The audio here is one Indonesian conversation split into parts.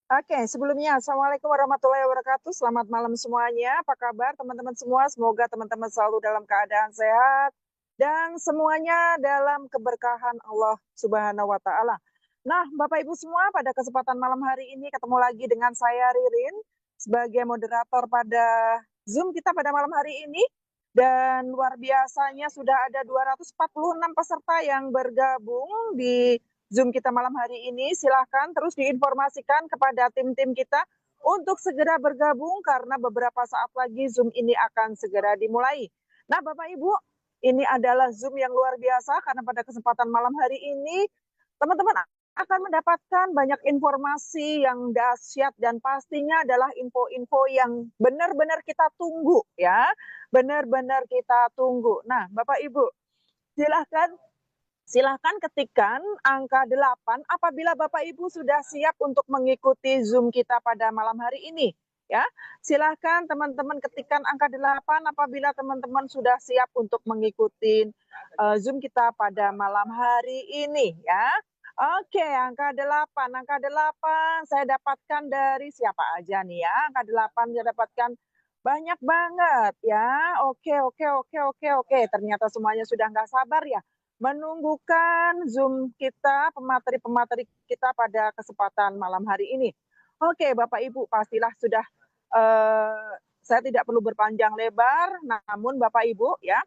Oke, sebelumnya Assalamualaikum warahmatullahi wabarakatuh. Selamat malam semuanya. Apa kabar teman-teman semua? Semoga teman-teman selalu dalam keadaan sehat dan semuanya dalam keberkahan Allah Subhanahu wa taala. Nah, Bapak Ibu semua, pada kesempatan malam hari ini ketemu lagi dengan saya Ririn sebagai moderator pada Zoom kita pada malam hari ini. Dan luar biasanya sudah ada 246 peserta yang bergabung di Zoom kita malam hari ini. Silahkan terus diinformasikan kepada tim-tim kita untuk segera bergabung karena beberapa saat lagi Zoom ini akan segera dimulai. Nah, Bapak Ibu, ini adalah Zoom yang luar biasa karena pada kesempatan malam hari ini teman-teman akan mendapatkan banyak informasi yang dahsyat dan pastinya adalah info-info yang benar-benar kita tunggu ya. Benar-benar kita tunggu. Nah, Bapak Ibu, silahkan ketikkan angka 8 apabila Bapak Ibu sudah siap untuk mengikuti Zoom kita pada malam hari ini. Ya, silahkan teman-teman ketikkan angka 8 apabila teman-teman sudah siap untuk mengikuti Zoom kita pada malam hari ini ya. Oke, angka 8, saya dapatkan dari siapa aja nih ya. Angka 8 saya dapatkan banyak banget ya. Oke. Ternyata semuanya sudah nggak sabar ya menunggukan Zoom kita, pemateri-pemateri kita pada kesempatan malam hari ini. Oke, Bapak Ibu, pastilah sudah saya tidak perlu berpanjang lebar, namun Bapak Ibu ya,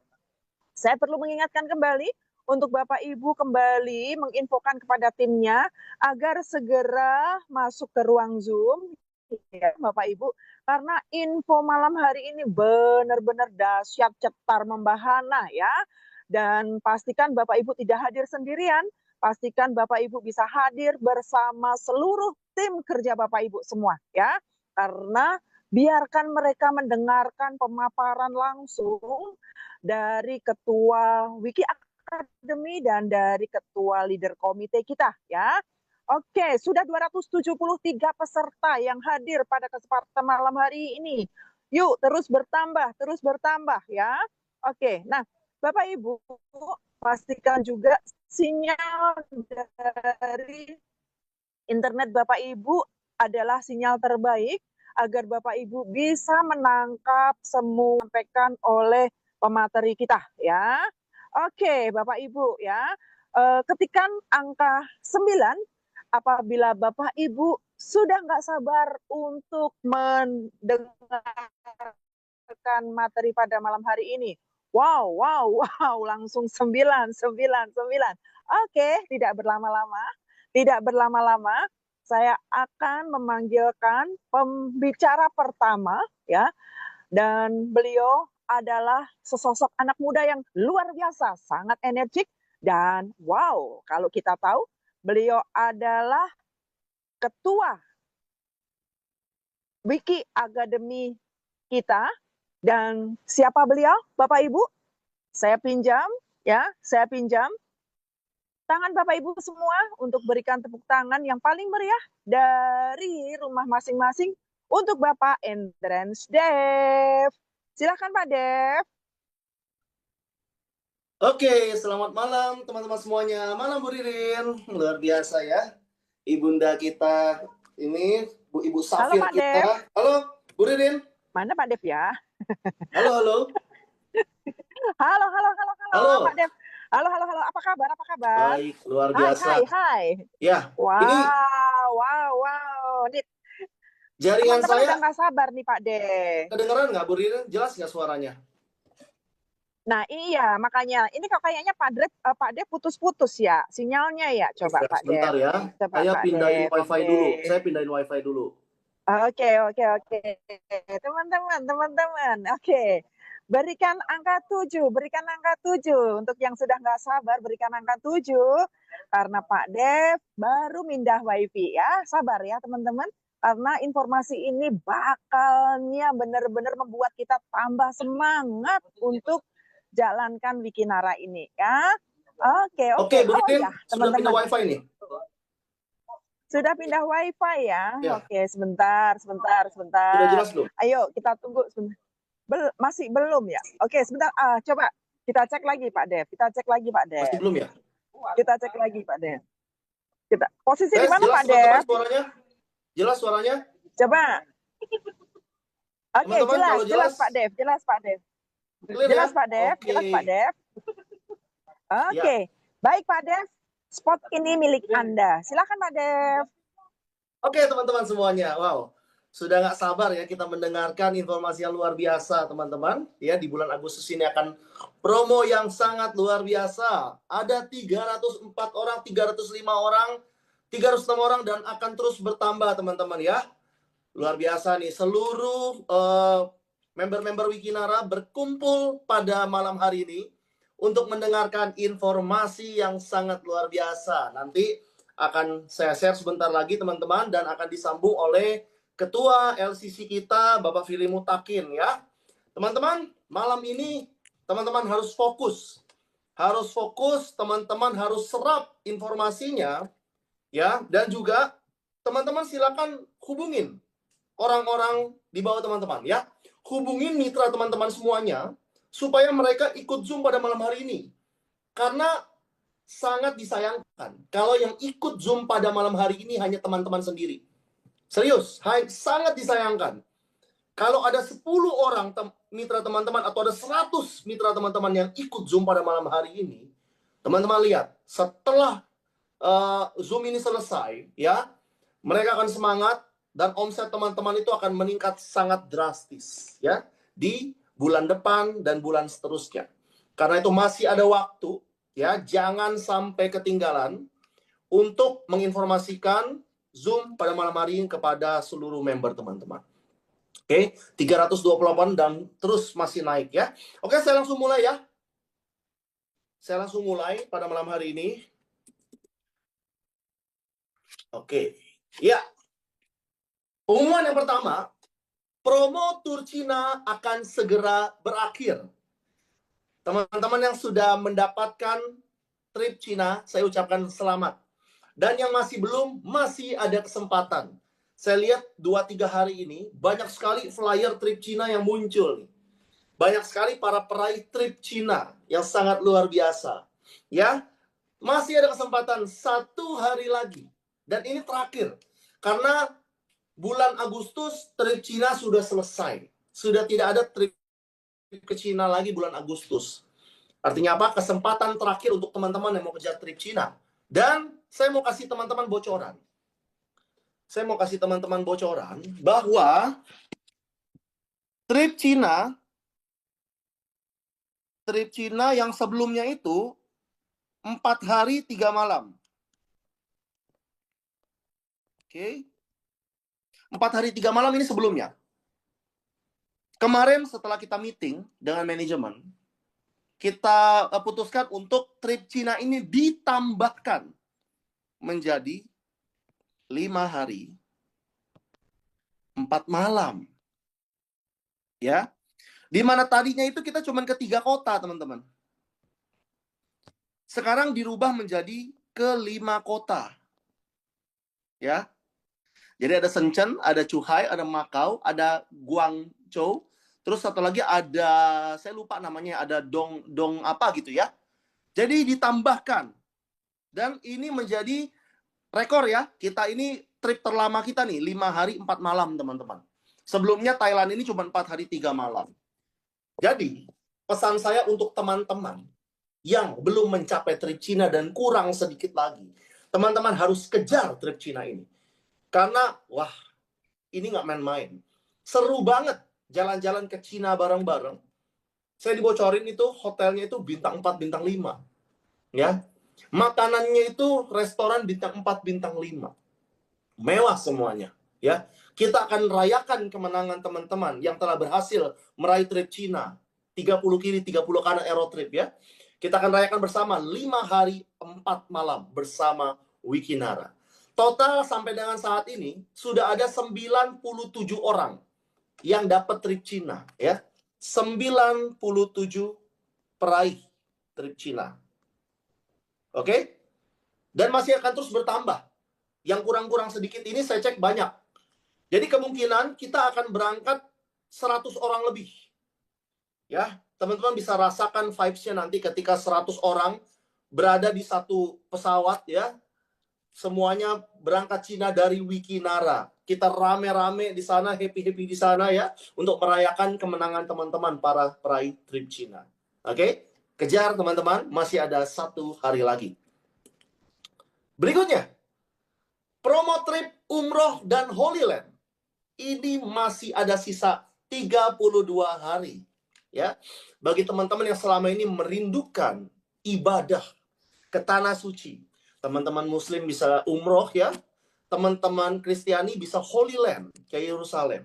saya perlu mengingatkan kembali untuk Bapak Ibu kembali menginfokan kepada timnya agar segera masuk ke ruang Zoom ya Bapak Ibu, karena info malam hari ini benar-benar dahsyat, cetar, membahana ya. Dan pastikan Bapak Ibu tidak hadir sendirian, pastikan Bapak Ibu bisa hadir bersama seluruh tim kerja Bapak Ibu semua ya. Karena biarkan mereka mendengarkan pemaparan langsung dari Ketua Wiki Academy dan dari Ketua Leader Komite kita ya. Oke, sudah 273 peserta yang hadir pada kesempatan malam hari ini. Yuk, terus bertambah ya. Oke, nah Bapak Ibu, pastikan juga sinyal dari internet Bapak Ibu adalah sinyal terbaik agar Bapak Ibu bisa menangkap semua sampaikan oleh pemateri kita ya. Oke, Bapak Ibu ya. Ketikan angka 9 apabila Bapak Ibu sudah nggak sabar untuk mendengarkan materi pada malam hari ini. Wow, langsung 9. Oke, tidak berlama-lama, saya akan memanggilkan pembicara pertama ya, dan beliau adalah sesosok anak muda yang luar biasa, sangat energik dan wow, kalau kita tahu beliau adalah ketua Wiki Academy kita. Dan siapa beliau, Bapak Ibu? Saya pinjam tangan Bapak Ibu semua untuk berikan tepuk tangan yang paling meriah dari rumah masing-masing untuk Bapak Endrens Dev. Silakan Pak Dev. Oke, selamat malam teman-teman semuanya. Malam Bu Ririn, luar biasa ya. Ibunda kita ini, Ibu Halo Safir Pak Dev. kita. Halo, Bu Ririn. Mana Pak Dev ya? Halo. Halo Pak Halo. Dev. Halo. Apa kabar? Baik, luar Hai. biasa. Ya, ini Wow. Ini jaringan teman-teman udah saya nggak sabar nih Pak Dev. kedengeran nggak Bu Ririn? Jelas nggak suaranya? Nah iya, makanya ini kok kayaknya Pak Dev putus-putus ya sinyalnya ya. Coba Ya, Pak sebentar Dev. ya. Coba Saya Pak pindahin Dev. WiFi Oke. dulu. Oke. Teman-teman. Oke. Berikan angka 7. Untuk yang sudah nggak sabar, berikan angka 7. Karena Pak Dev baru mindah WiFi ya. Sabar ya teman-teman. Karena informasi ini bakalnya benar-benar membuat kita tambah semangat untuk jalankan Wikinara ini ya. Oke. Oke, Bu Oh Ririn, ya, sudah pindah teman-teman. WiFi nih. Sudah pindah WiFi ya? Ya, Oke, sebentar. sudah jelas belum? Ayo, kita tunggu sebentar. Masih belum ya? Oke, sebentar. Coba kita cek lagi Pak Dev. Masih belum ya? Kita cek lagi Pak Dev. Posisi di Tes, mana jelas Pak teman-teman Dev? suaranya? Jelas suaranya? Coba. Oke, Teman-teman kalau jelas jelas, Pak Dev, jelas Pak Dev. clear ya? Jelas Pak Dev, Oke. jelas Pak Dev. Ya. Oke, baik Pak Dev. Spot ini milik Anda. Silakan Pak Dev. Oke teman-teman semuanya, wow, sudah nggak sabar ya kita mendengarkan informasi yang luar biasa teman-teman. Ya, di bulan Agustus ini akan promo yang sangat luar biasa. Ada 304 orang, 305 orang, 306 orang dan akan terus bertambah teman-teman ya. Luar biasa nih, seluruh member-member Wikinara berkumpul pada malam hari ini untuk mendengarkan informasi yang sangat luar biasa. Nanti akan saya share sebentar lagi teman-teman dan akan disambung oleh Ketua LCC kita Bapak Fili Mutakin ya. Teman-teman, malam ini teman-teman harus fokus. Harus fokus, teman-teman harus serap informasinya ya, dan juga teman-teman silakan hubungin orang-orang di bawah teman-teman ya. Hubungin mitra teman-teman semuanya supaya mereka ikut Zoom pada malam hari ini. Karena sangat disayangkan kalau yang ikut Zoom pada malam hari ini hanya teman-teman sendiri. Serius, sangat disayangkan. Kalau ada 10 orang mitra teman-teman atau ada 100 mitra teman-teman yang ikut Zoom pada malam hari ini, teman-teman lihat, setelah Zoom ini selesai, ya, mereka akan semangat dan omset teman-teman itu akan meningkat sangat drastis, ya, di bulan depan dan bulan seterusnya. Karena itu masih ada waktu. Ya, jangan sampai ketinggalan untuk menginformasikan Zoom pada malam hari ini kepada seluruh member teman-teman. Oke, 328 dan terus masih naik ya. Oke, saya langsung mulai ya. Saya langsung mulai pada malam hari ini. Oke, ya. Pengumuman yang pertama, promo tur Cina akan segera berakhir. Teman-teman yang sudah mendapatkan trip Cina, saya ucapkan selamat. Dan yang masih belum, masih ada kesempatan. Saya lihat 2-3 hari ini, banyak sekali flyer trip Cina yang muncul. Banyak sekali para peraih trip Cina yang sangat luar biasa. Ya, masih ada kesempatan 1 hari lagi. Dan ini terakhir. Karena bulan Agustus, trip Cina sudah selesai. Sudah tidak ada trip ke Cina lagi bulan Agustus. Artinya apa? Kesempatan terakhir untuk teman-teman yang mau kejar trip Cina. Dan saya mau kasih teman-teman bocoran. Saya mau kasih teman-teman bocoran bahwa trip Cina yang sebelumnya itu 4 hari 3 malam. Oke. 4 hari 3 malam ini sebelumnya. Kemarin setelah kita meeting dengan manajemen, kita putuskan untuk trip Cina ini ditambahkan menjadi 5 hari 4 malam. Ya. Di mana tadinya itu kita cuma ke 3 kota, teman-teman. Sekarang dirubah menjadi ke 5 kota. Ya. Jadi ada Shenzhen, ada Zhuhai, ada Macau, ada Guangzhou, terus satu lagi ada, saya lupa namanya, ada Dong apa gitu ya. Jadi ditambahkan. Dan ini menjadi rekor ya. Kita ini trip terlama kita nih, 5 hari 4 malam, teman-teman. Sebelumnya Thailand ini cuma 4 hari 3 malam. Jadi, pesan saya untuk teman-teman yang belum mencapai trip Cina dan kurang sedikit lagi, teman-teman harus kejar trip Cina ini. Karena, wah, ini nggak main-main. Seru banget jalan-jalan ke Cina bareng-bareng. Saya dibocorin itu hotelnya itu bintang 4, bintang 5. Ya. Makanannya itu restoran bintang 4, bintang 5. Mewah semuanya. Ya. Kita akan rayakan kemenangan teman-teman yang telah berhasil meraih trip Cina. 30 kiri, 30 kanan Aerotrip ya. Kita akan rayakan bersama 5 hari 4 malam bersama Wikinara. Total sampai dengan saat ini sudah ada 97 orang yang dapat trip Cina ya. 97 peraih trip Cina. Oke? Dan masih akan terus bertambah. Yang kurang-kurang sedikit ini saya cek banyak. Jadi kemungkinan kita akan berangkat 100 orang lebih. Ya, teman-teman bisa rasakan vibes-nya nanti ketika 100 orang berada di satu pesawat ya. semuanya berangkat Cina dari Wikinara. Kita rame-rame di sana, happy-happy di sana ya, untuk merayakan kemenangan teman-teman para peraih trip Cina. Oke? Kejar teman-teman, masih ada 1 hari lagi. Berikutnya, promo trip umroh dan Holy Land. Ini masih ada sisa 32 hari. Ya, bagi teman-teman yang selama ini merindukan ibadah ke tanah suci, teman-teman Muslim bisa umroh ya, teman-teman Kristiani bisa Holy Land ke Yerusalem.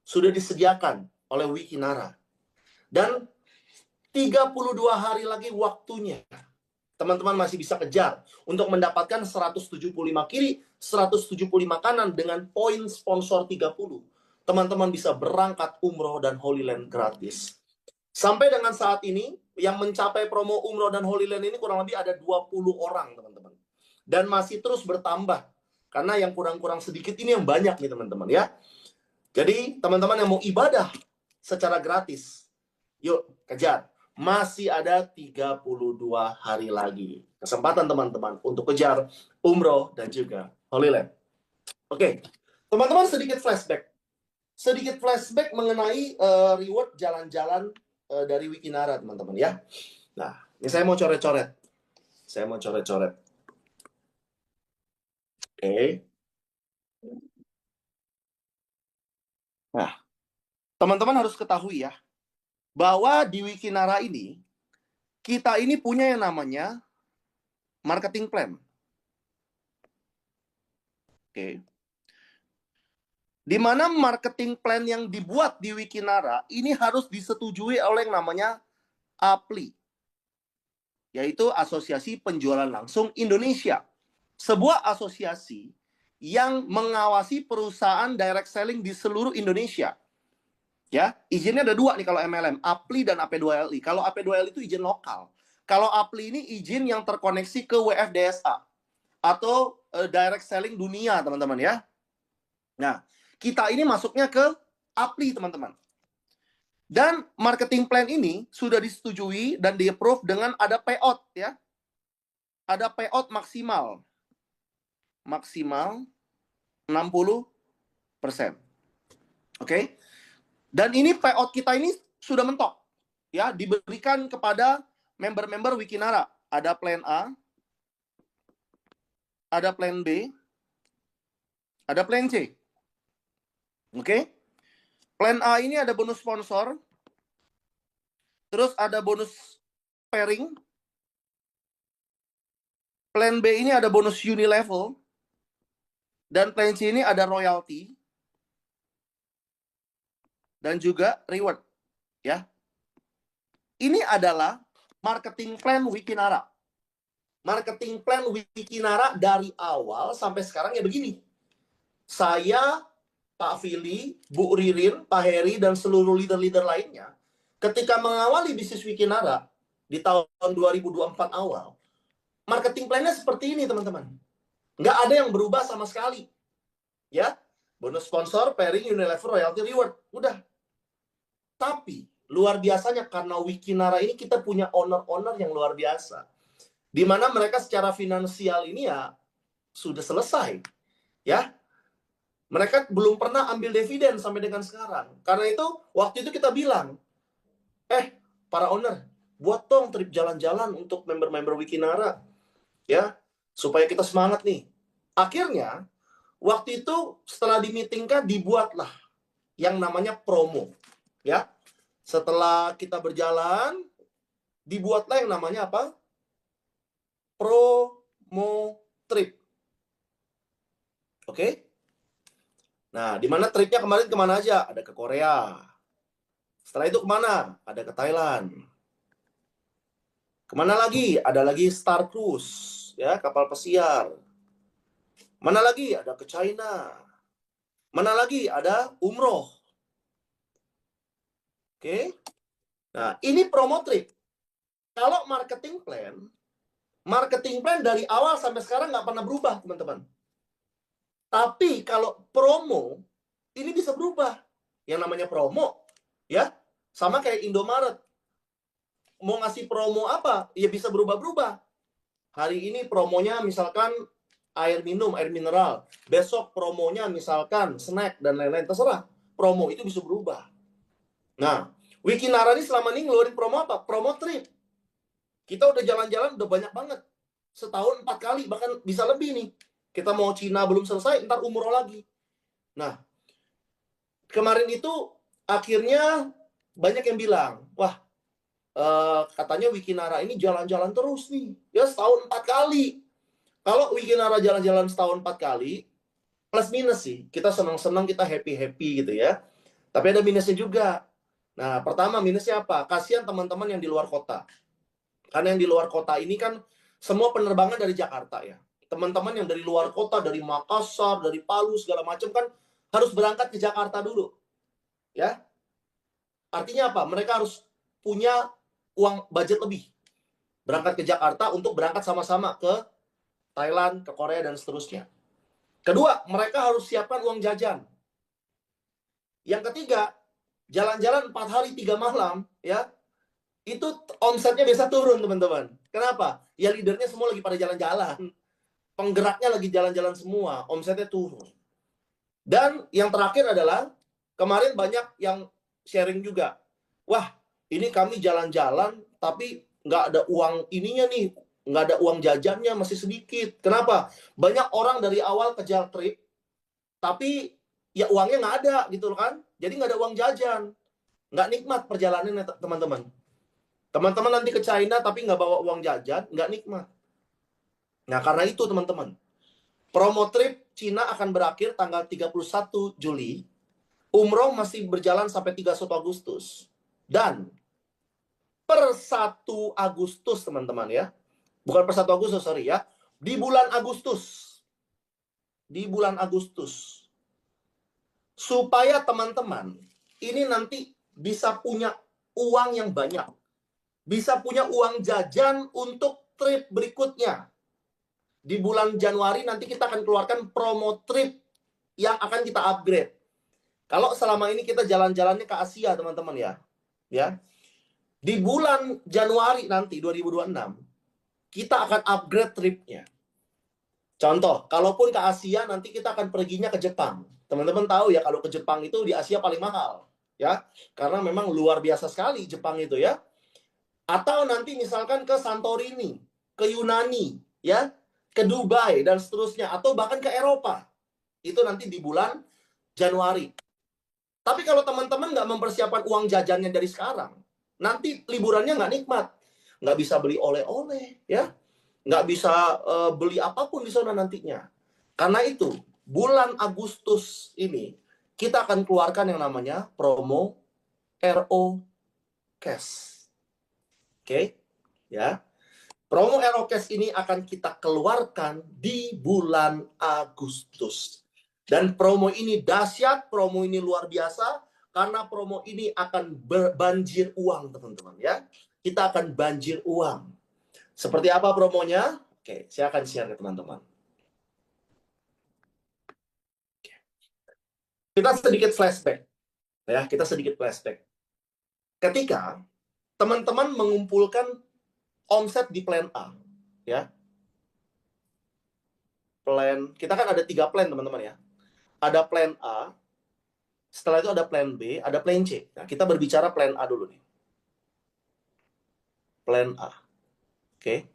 Sudah disediakan oleh Wikinara. Dan 32 hari lagi waktunya. Teman-teman masih bisa kejar untuk mendapatkan 175 kiri, 175 kanan dengan poin sponsor 30. Teman-teman bisa berangkat umroh dan Holy Land gratis. Sampai dengan saat ini, yang mencapai promo umroh dan Holy Land ini kurang lebih ada 20 orang, teman-teman. Dan masih terus bertambah. Karena yang kurang-kurang sedikit ini yang banyak nih, teman-teman ya. Jadi, teman-teman yang mau ibadah secara gratis, yuk kejar. Masih ada 32 hari lagi. Kesempatan teman-teman untuk kejar umroh dan juga Holy Land. Oke, teman-teman sedikit flashback. Sedikit flashback mengenai reward jalan-jalan dari Wikinara, teman-teman ya. Nah, ini saya mau coret-coret. Oke. Nah, teman-teman harus ketahui ya, bahwa di Wikinara ini, kita ini punya yang namanya marketing plan. Oke. Di mana marketing plan yang dibuat di Wikinara ini harus disetujui oleh yang namanya APLI, yaitu Asosiasi Penjualan Langsung Indonesia. Sebuah asosiasi yang mengawasi perusahaan direct selling di seluruh Indonesia. Ya, izinnya ada 2 nih kalau MLM, APLI dan AP2LI. Kalau AP2LI itu izin lokal. Kalau APLI ini izin yang terkoneksi ke WFDSA atau direct selling dunia, teman-teman ya. Nah, kita ini masuknya ke APLI, teman-teman. Dan marketing plan ini sudah disetujui dan di-approve dengan ada payout ya. Ada payout maksimal. Maksimal 60%. Oke. Dan ini payout kita ini sudah mentok. Ya, diberikan kepada member-member Wikinara. Ada plan A, ada plan B, ada plan C. Oke. Plan A ini ada bonus sponsor. Terus ada bonus pairing. Plan B ini ada bonus unilevel. Dan plan C ini ada royalty. Dan juga reward. Ya. Ini adalah marketing plan Wikinara. Marketing plan Wikinara dari awal sampai sekarang ya begini. Saya, Pak Fili, Bu Ririn, Pak Heri, dan seluruh leader-leader lainnya, ketika mengawali bisnis Wikinara di tahun 2024 awal, marketing plan-nya seperti ini, teman-teman. Nggak ada yang berubah sama sekali. Ya, bonus sponsor, pairing, unilever, royalty, reward. Udah. Tapi, luar biasanya karena Wikinara ini kita punya owner-owner yang luar biasa. Di mana mereka secara finansial ini ya sudah selesai. Ya, mereka belum pernah ambil dividen sampai dengan sekarang. Karena itu, waktu itu kita bilang, para owner, buat dong trip jalan-jalan untuk member-member Wikinara. Ya, supaya kita semangat nih. Akhirnya, waktu itu setelah di-meetingkan, dibuatlah yang namanya promo. Ya, setelah kita berjalan, dibuatlah yang namanya apa? Promo trip. Oke? Nah, di mana tripnya kemarin kemana aja? Ada ke Korea. Setelah itu kemana? Ada ke Thailand. Kemana lagi? Ada lagi Star Cruise, ya, kapal pesiar. Mana lagi? Ada ke China. Mana lagi? Ada umroh. Oke? Nah, ini promo trip. Kalau marketing plan dari awal sampai sekarang nggak pernah berubah, teman-teman. Tapi kalau promo, ini bisa berubah. Yang namanya promo, ya, sama kayak Indomaret. Mau ngasih promo apa? Ya bisa berubah-berubah. Hari ini promonya misalkan air minum, air mineral. Besok promonya misalkan snack dan lain-lain, terserah. Promo itu bisa berubah. Nah, Wikinara ini selama ini ngeluarin promo apa? Promo trip. Kita udah jalan-jalan udah banyak banget. Setahun 4 kali, bahkan bisa lebih nih. Kita mau Cina belum selesai, ntar umroh lagi. Nah, kemarin itu akhirnya banyak yang bilang, wah, katanya Wikinara ini jalan-jalan terus nih. Ya setahun 4 kali. Kalau Wikinara jalan-jalan setahun 4 kali, plus minus sih. Kita senang-senang, kita happy-happy gitu ya. Tapi ada minusnya juga. Nah, pertama minusnya apa? Kasihan teman-teman yang di luar kota. Karena yang di luar kota ini kan semua penerbangan dari Jakarta ya. Teman-teman yang dari luar kota, dari Makassar, dari Palu, segala macam kan harus berangkat ke Jakarta dulu. Ya. Artinya apa? Mereka harus punya uang budget lebih. Berangkat ke Jakarta untuk berangkat sama-sama ke Thailand, ke Korea, dan seterusnya. Kedua, mereka harus siapkan uang jajan. Yang ketiga, jalan-jalan 4 hari 3 malam, ya, itu omsetnya biasa turun, teman-teman. Kenapa? Ya leadernya semua lagi pada jalan-jalan. Penggeraknya lagi jalan-jalan semua, omsetnya turun. Dan yang terakhir adalah, kemarin banyak yang sharing juga. Wah, ini kami jalan-jalan, tapi nggak ada uang ininya nih, nggak ada uang jajannya, masih sedikit. Kenapa? Banyak orang dari awal kejar trip, tapi ya uangnya nggak ada gitu kan. Jadi nggak ada uang jajan. Nggak nikmat perjalanannya, teman-teman. Teman-teman nanti ke China tapi nggak bawa uang jajan, nggak nikmat. Nah, karena itu teman-teman, promo trip Cina akan berakhir tanggal 31 Juli. Umroh masih berjalan sampai 31 Agustus. Dan per 1 Agustus, teman-teman ya. Bukan per 1 Agustus, sorry ya. Di bulan Agustus. Di bulan Agustus. Supaya teman-teman ini nanti bisa punya uang yang banyak. Bisa punya uang jajan untuk trip berikutnya. Di bulan Januari nanti kita akan keluarkan promo trip yang akan kita upgrade. Kalau selama ini kita jalan-jalannya ke Asia, teman-teman ya. Ya. Di bulan Januari nanti 2026 kita akan upgrade tripnya. Contoh, kalaupun ke Asia nanti kita akan perginya ke Jepang. Teman-teman tahu ya, kalau ke Jepang itu di Asia paling mahal, ya. Karena memang luar biasa sekali Jepang itu ya. Atau nanti misalkan ke Santorini, ke Yunani, ya, ke Dubai dan seterusnya, atau bahkan ke Eropa. Itu nanti di bulan Januari. Tapi kalau teman-teman nggak mempersiapkan uang jajannya dari sekarang, nanti liburannya nggak nikmat. Nggak bisa beli oleh-oleh, ya. Nggak bisa beli apapun di sana nantinya. Karena itu, bulan Agustus ini, kita akan keluarkan yang namanya promo RO Cash. Oke, ya. Promo RO Cash ini akan kita keluarkan di bulan Agustus. Dan promo ini dahsyat, promo ini luar biasa, karena promo ini akan berbanjir uang, teman-teman ya. Kita akan banjir uang. Seperti apa promonya? Oke, saya akan share ke teman-teman. Kita sedikit flashback. Ya, kita sedikit flashback. Ketika teman-teman mengumpulkan omset di plan A, ya. Kita kan ada 3 plan, teman-teman ya. Ada plan A, setelah itu ada plan B, ada plan C. Nah, kita berbicara plan A dulu nih. Plan A. Oke.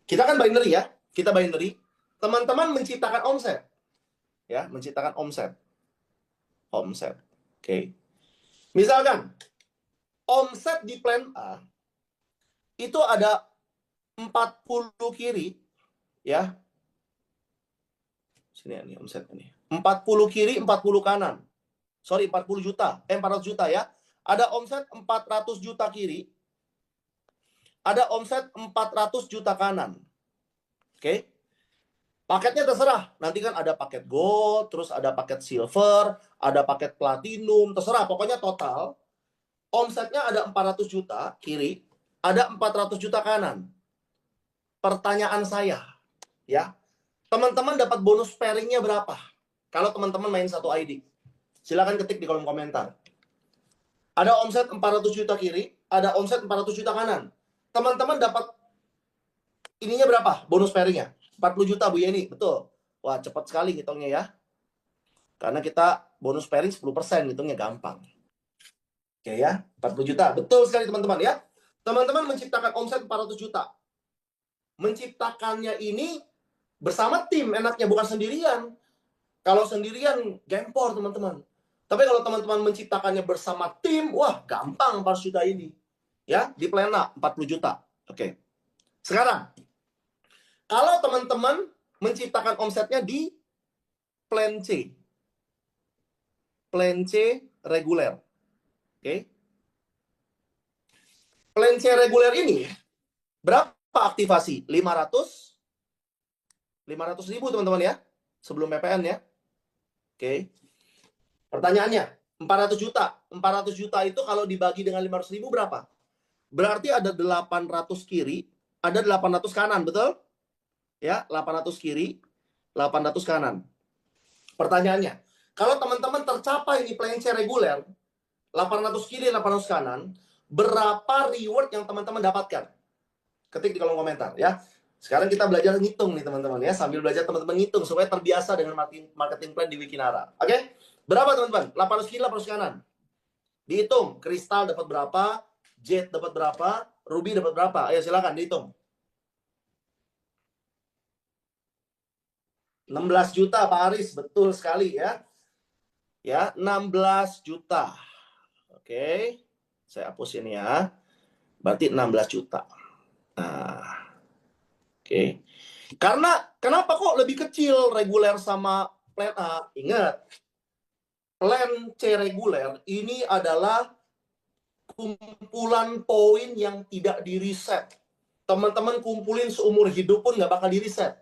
Kita kan binary ya. Kita binary. Teman-teman menciptakan omset. Ya, menciptakan omset. Omset. Oke. Misalkan omset di plan A itu ada 40 kiri, ya. Sini nih omsetnya nih. 40 kiri, 40 kanan. Sorry, 40 juta. 400 juta ya. Ada omset 400 juta kiri. Ada omset 400 juta kanan. Oke. Paketnya terserah. Nanti kan ada paket gold, terus ada paket silver, ada paket platinum, terserah. Pokoknya total omsetnya ada 400 juta kiri, ada 400 juta kanan. Pertanyaan saya, ya, teman-teman dapat bonus pairingnya berapa? Kalau teman-teman main satu ID, silakan ketik di kolom komentar. Ada omset 400 juta kiri, ada omset 400 juta kanan. Teman-teman dapat ininya berapa? Bonus pairingnya. 40 juta Bu Yeni, betul. Wah, cepat sekali ngitungnya ya. Karena kita bonus pairing 10%, ngitungnya gampang. Oke ya, 40 juta. Betul sekali teman-teman ya. Teman-teman menciptakan omset 400 juta. Menciptakannya ini bersama tim enaknya, bukan sendirian. Kalau sendirian, gempor teman-teman. Tapi kalau teman-teman menciptakannya bersama tim, wah gampang 400 juta ini. Ya, di plan A 40 juta. Oke. Sekarang, kalau teman-teman menciptakan omsetnya di plan C. Plan C reguler. Oke. Plan C reguler ini berapa aktivasi? 500 ribu teman-teman ya. Sebelum PPN ya. Oke. Pertanyaannya, 400 juta. 400 juta itu kalau dibagi dengan 500 ribu berapa? Berarti ada 800 kiri, ada 800 kanan, betul? Ya, 800 kiri, 800 kanan. Pertanyaannya, kalau teman-teman tercapai di plan C reguler, 800 kiri, 800 kanan, berapa reward yang teman-teman dapatkan? Ketik di kolom komentar ya. Sekarang kita belajar ngitung nih teman-teman ya. Sambil belajar teman-teman ngitung supaya terbiasa dengan marketing plan di Wikinara. Oke? Berapa teman-teman? 800 kiri, 800 kanan. Dihitung. Kristal dapat berapa? Jet dapat berapa? Ruby dapat berapa? Ayo silakan dihitung. 16 juta Pak Aris, betul sekali ya. Ya, 16 juta. Oke. Saya hapus ini ya. Berarti 16 juta. Nah. Oke. Karena kenapa kok lebih kecil reguler sama plan A? Ingat, plan C reguler ini adalah kumpulan poin yang tidak di-reset. Teman-teman kumpulin seumur hidup pun nggak bakal di-reset.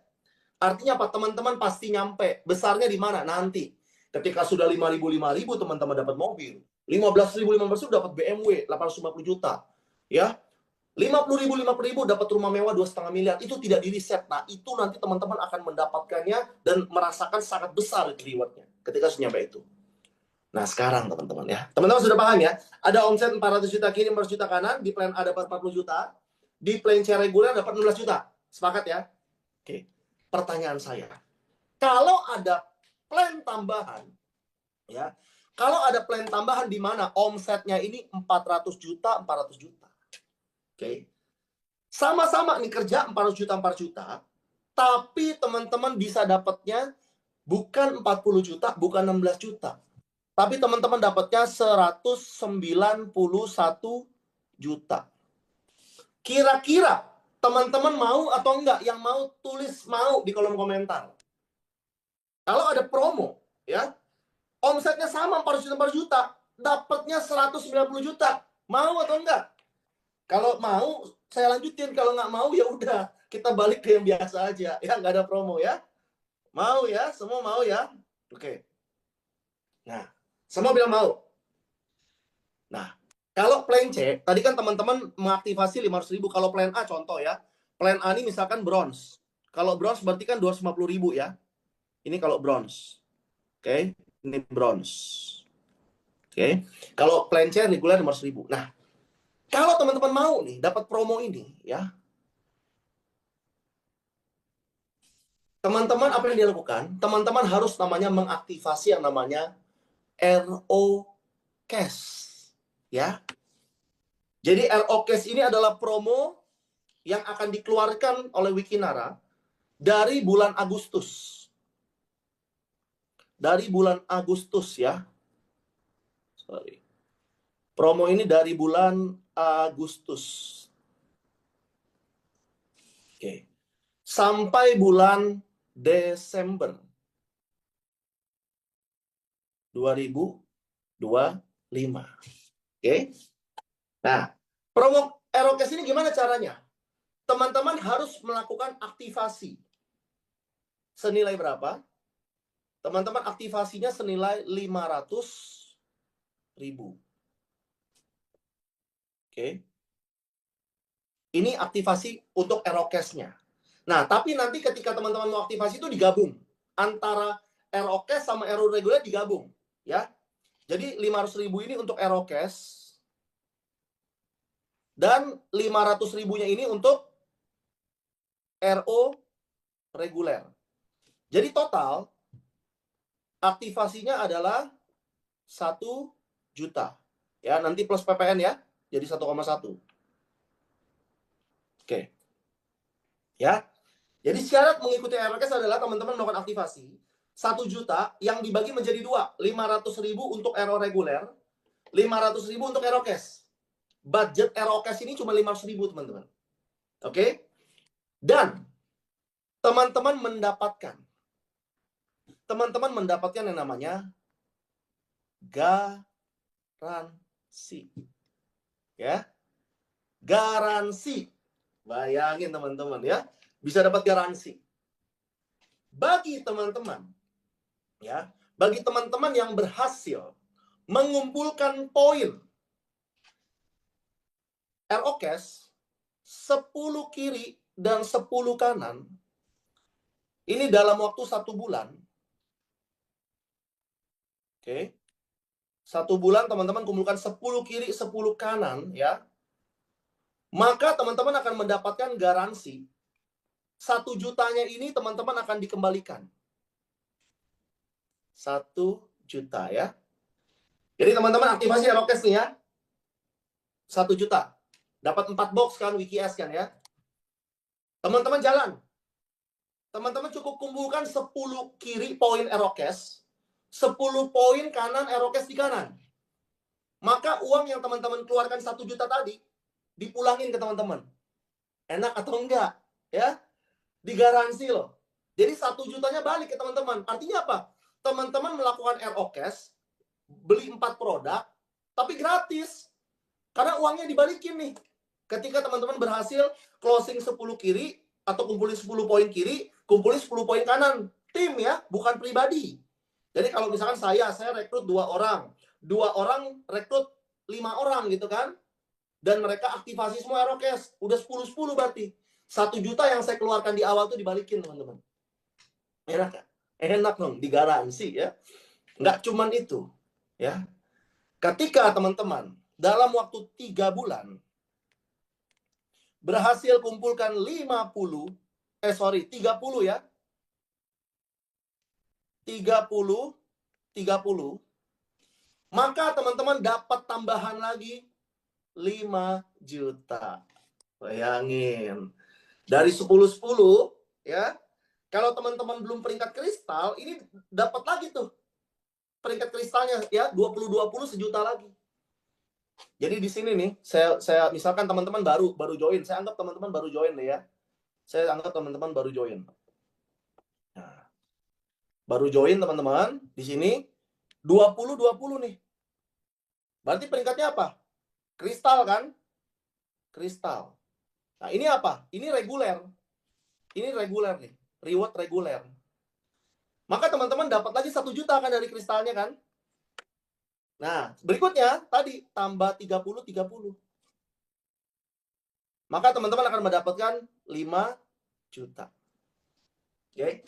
Artinya apa? Teman-teman pasti nyampe. Besarnya di mana? Nanti. Ketika sudah 5.000 teman-teman dapat mobil. 15.000 dapat BMW 850 juta. Ya. 50.000 dapat rumah mewah 2,5 miliar. Itu tidak di-reset. Nah, itu nanti teman-teman akan mendapatkannya dan merasakan sangat besar reward-nya ketika sudah nyampe itu. Nah, sekarang teman-teman ya. Teman-teman sudah paham ya? Ada omset 400 juta kiri, 400 juta kanan. Di plan A dapat 40 juta. Di plan C reguler dapat 16 juta. Sepakat ya? Oke. Pertanyaan saya. Kalau ada plan tambahan, ya. Kalau ada plan tambahan di mana omsetnya ini 400 juta, 400 juta. Oke. Sama-sama nih kerja 400 juta, 4 juta. Tapi teman-teman bisa dapatnya bukan 40 juta, bukan 16 juta. Tapi teman-teman dapatnya 191 juta. Kira-kira teman-teman mau atau enggak? Yang mau tulis mau di kolom komentar. Kalau ada promo, ya, omsetnya sama 400 juta, 4 juta, dapatnya 190 juta. Mau atau enggak? Kalau mau, saya lanjutin. Kalau nggak mau, ya udah. Kita balik ke yang biasa aja. Ya, nggak ada promo ya. Mau ya? Semua mau ya? Oke. Nah, semua bilang mau. Nah, kalau plan C, tadi kan teman-teman mengaktifasi 500.000. Kalau plan A, contoh ya. Plan A ini misalkan bronze. Kalau bronze berarti kan 250.000 ya. Ini kalau bronze. Oke. Ini bronze. Oke. Kalau plan C reguler 500.000. Nah, kalau teman-teman mau nih, dapat promo ini, ya. Teman-teman apa yang dia lakukan? Teman-teman harus namanya mengaktifasi yang namanya RO Cash. Ya. Jadi RO Cash ini adalah promo yang akan dikeluarkan oleh Wikinara dari bulan Agustus. Dari bulan Agustus ya. Sorry. Promo ini dari bulan Agustus. Oke. Sampai bulan Desember 2025. Oke. Nah, promo ROCAS ini gimana caranya? Teman-teman harus melakukan aktivasi. Senilai berapa? Teman-teman aktivasinya senilai 500.000. Oke. Ini aktivasi untuk ROCAS-nya. Nah, tapi nanti ketika teman-teman mau aktivasi itu digabung. Antara ROCAS sama RO reguler digabung. Ya. Jadi 500.000 ini untuk ROCAS. Dan 500.000-nya ini untuk RO reguler. Jadi total aktivasinya adalah 1 juta. Ya, nanti plus PPN ya, jadi 1,1. Oke. Ya. Jadi syarat mengikuti ROKES adalah teman-teman melakukan aktivasi 1 juta yang dibagi menjadi 2, 500.000 untuk RO reguler, 500.000 untuk ROKES. Budget ROKES ini cuma 500.000 teman-teman. Oke? Dan teman-teman mendapatkan yang namanya garansi. Ya. Garansi. Bayangin teman-teman ya, bisa dapat garansi. Bagi teman-teman ya, bagi teman-teman yang berhasil mengumpulkan poin ROKES 10 kiri dan 10 kanan, ini dalam waktu 1 bulan. Oke. 1 bulan teman-teman kumpulkan 10 kiri, 10 kanan ya. Maka teman-teman akan mendapatkan garansi 1 jutanya ini teman-teman akan dikembalikan. 1 juta ya. Jadi teman-teman aktivasi ROKES nih ya. 1 juta. Dapat 4 box kan, WikiS kan ya. Teman-teman jalan. Teman-teman cukup kumpulkan 10 kiri poin ROKES, 10 poin kanan ROKES di kanan. Maka uang yang teman-teman keluarkan 1 juta tadi, dipulangin ke teman-teman. Enak atau enggak? Ya, digaransi loh. Jadi 1 jutanya balik ke teman-teman. Artinya apa? Teman-teman melakukan ROKES, beli 4 produk, tapi gratis. Karena uangnya dibalikin nih. Ketika teman-teman berhasil closing 10 kiri, atau kumpulin 10 poin kiri, kumpulin 10 poin kanan. Tim ya, bukan pribadi. Jadi kalau misalkan saya rekrut 2 orang. 2 orang rekrut 5 orang gitu kan. Dan mereka aktivasi semua ROKES. Udah 10-10 berarti. 1 juta yang saya keluarkan di awal tuh dibalikin teman-teman. Enak kan? Enak dong, digaransi ya. Nggak cuman itu. Ya. Ketika teman-teman dalam waktu 3 bulan berhasil kumpulkan 30 ya. 30, maka teman-teman dapat tambahan lagi 5 juta. Bayangin. Dari 10-10 ya. Kalau teman-teman belum peringkat kristal, ini dapat lagi tuh peringkat kristalnya ya, 20-20 sejuta lagi. Jadi di sini nih, saya misalkan teman-teman baru join, saya anggap teman-teman baru join deh ya. Saya anggap teman-teman baru join. Nah, baru join teman-teman, di sini 20-20 nih. Berarti peringkatnya apa? Kristal kan? Kristal. Nah, ini apa? Ini reguler. Ini reguler nih. Reward reguler. Maka teman-teman dapat lagi 1 juta kan dari kristalnya kan? Nah, berikutnya tadi tambah 30-30. Maka teman-teman akan mendapatkan 5 juta. Oke.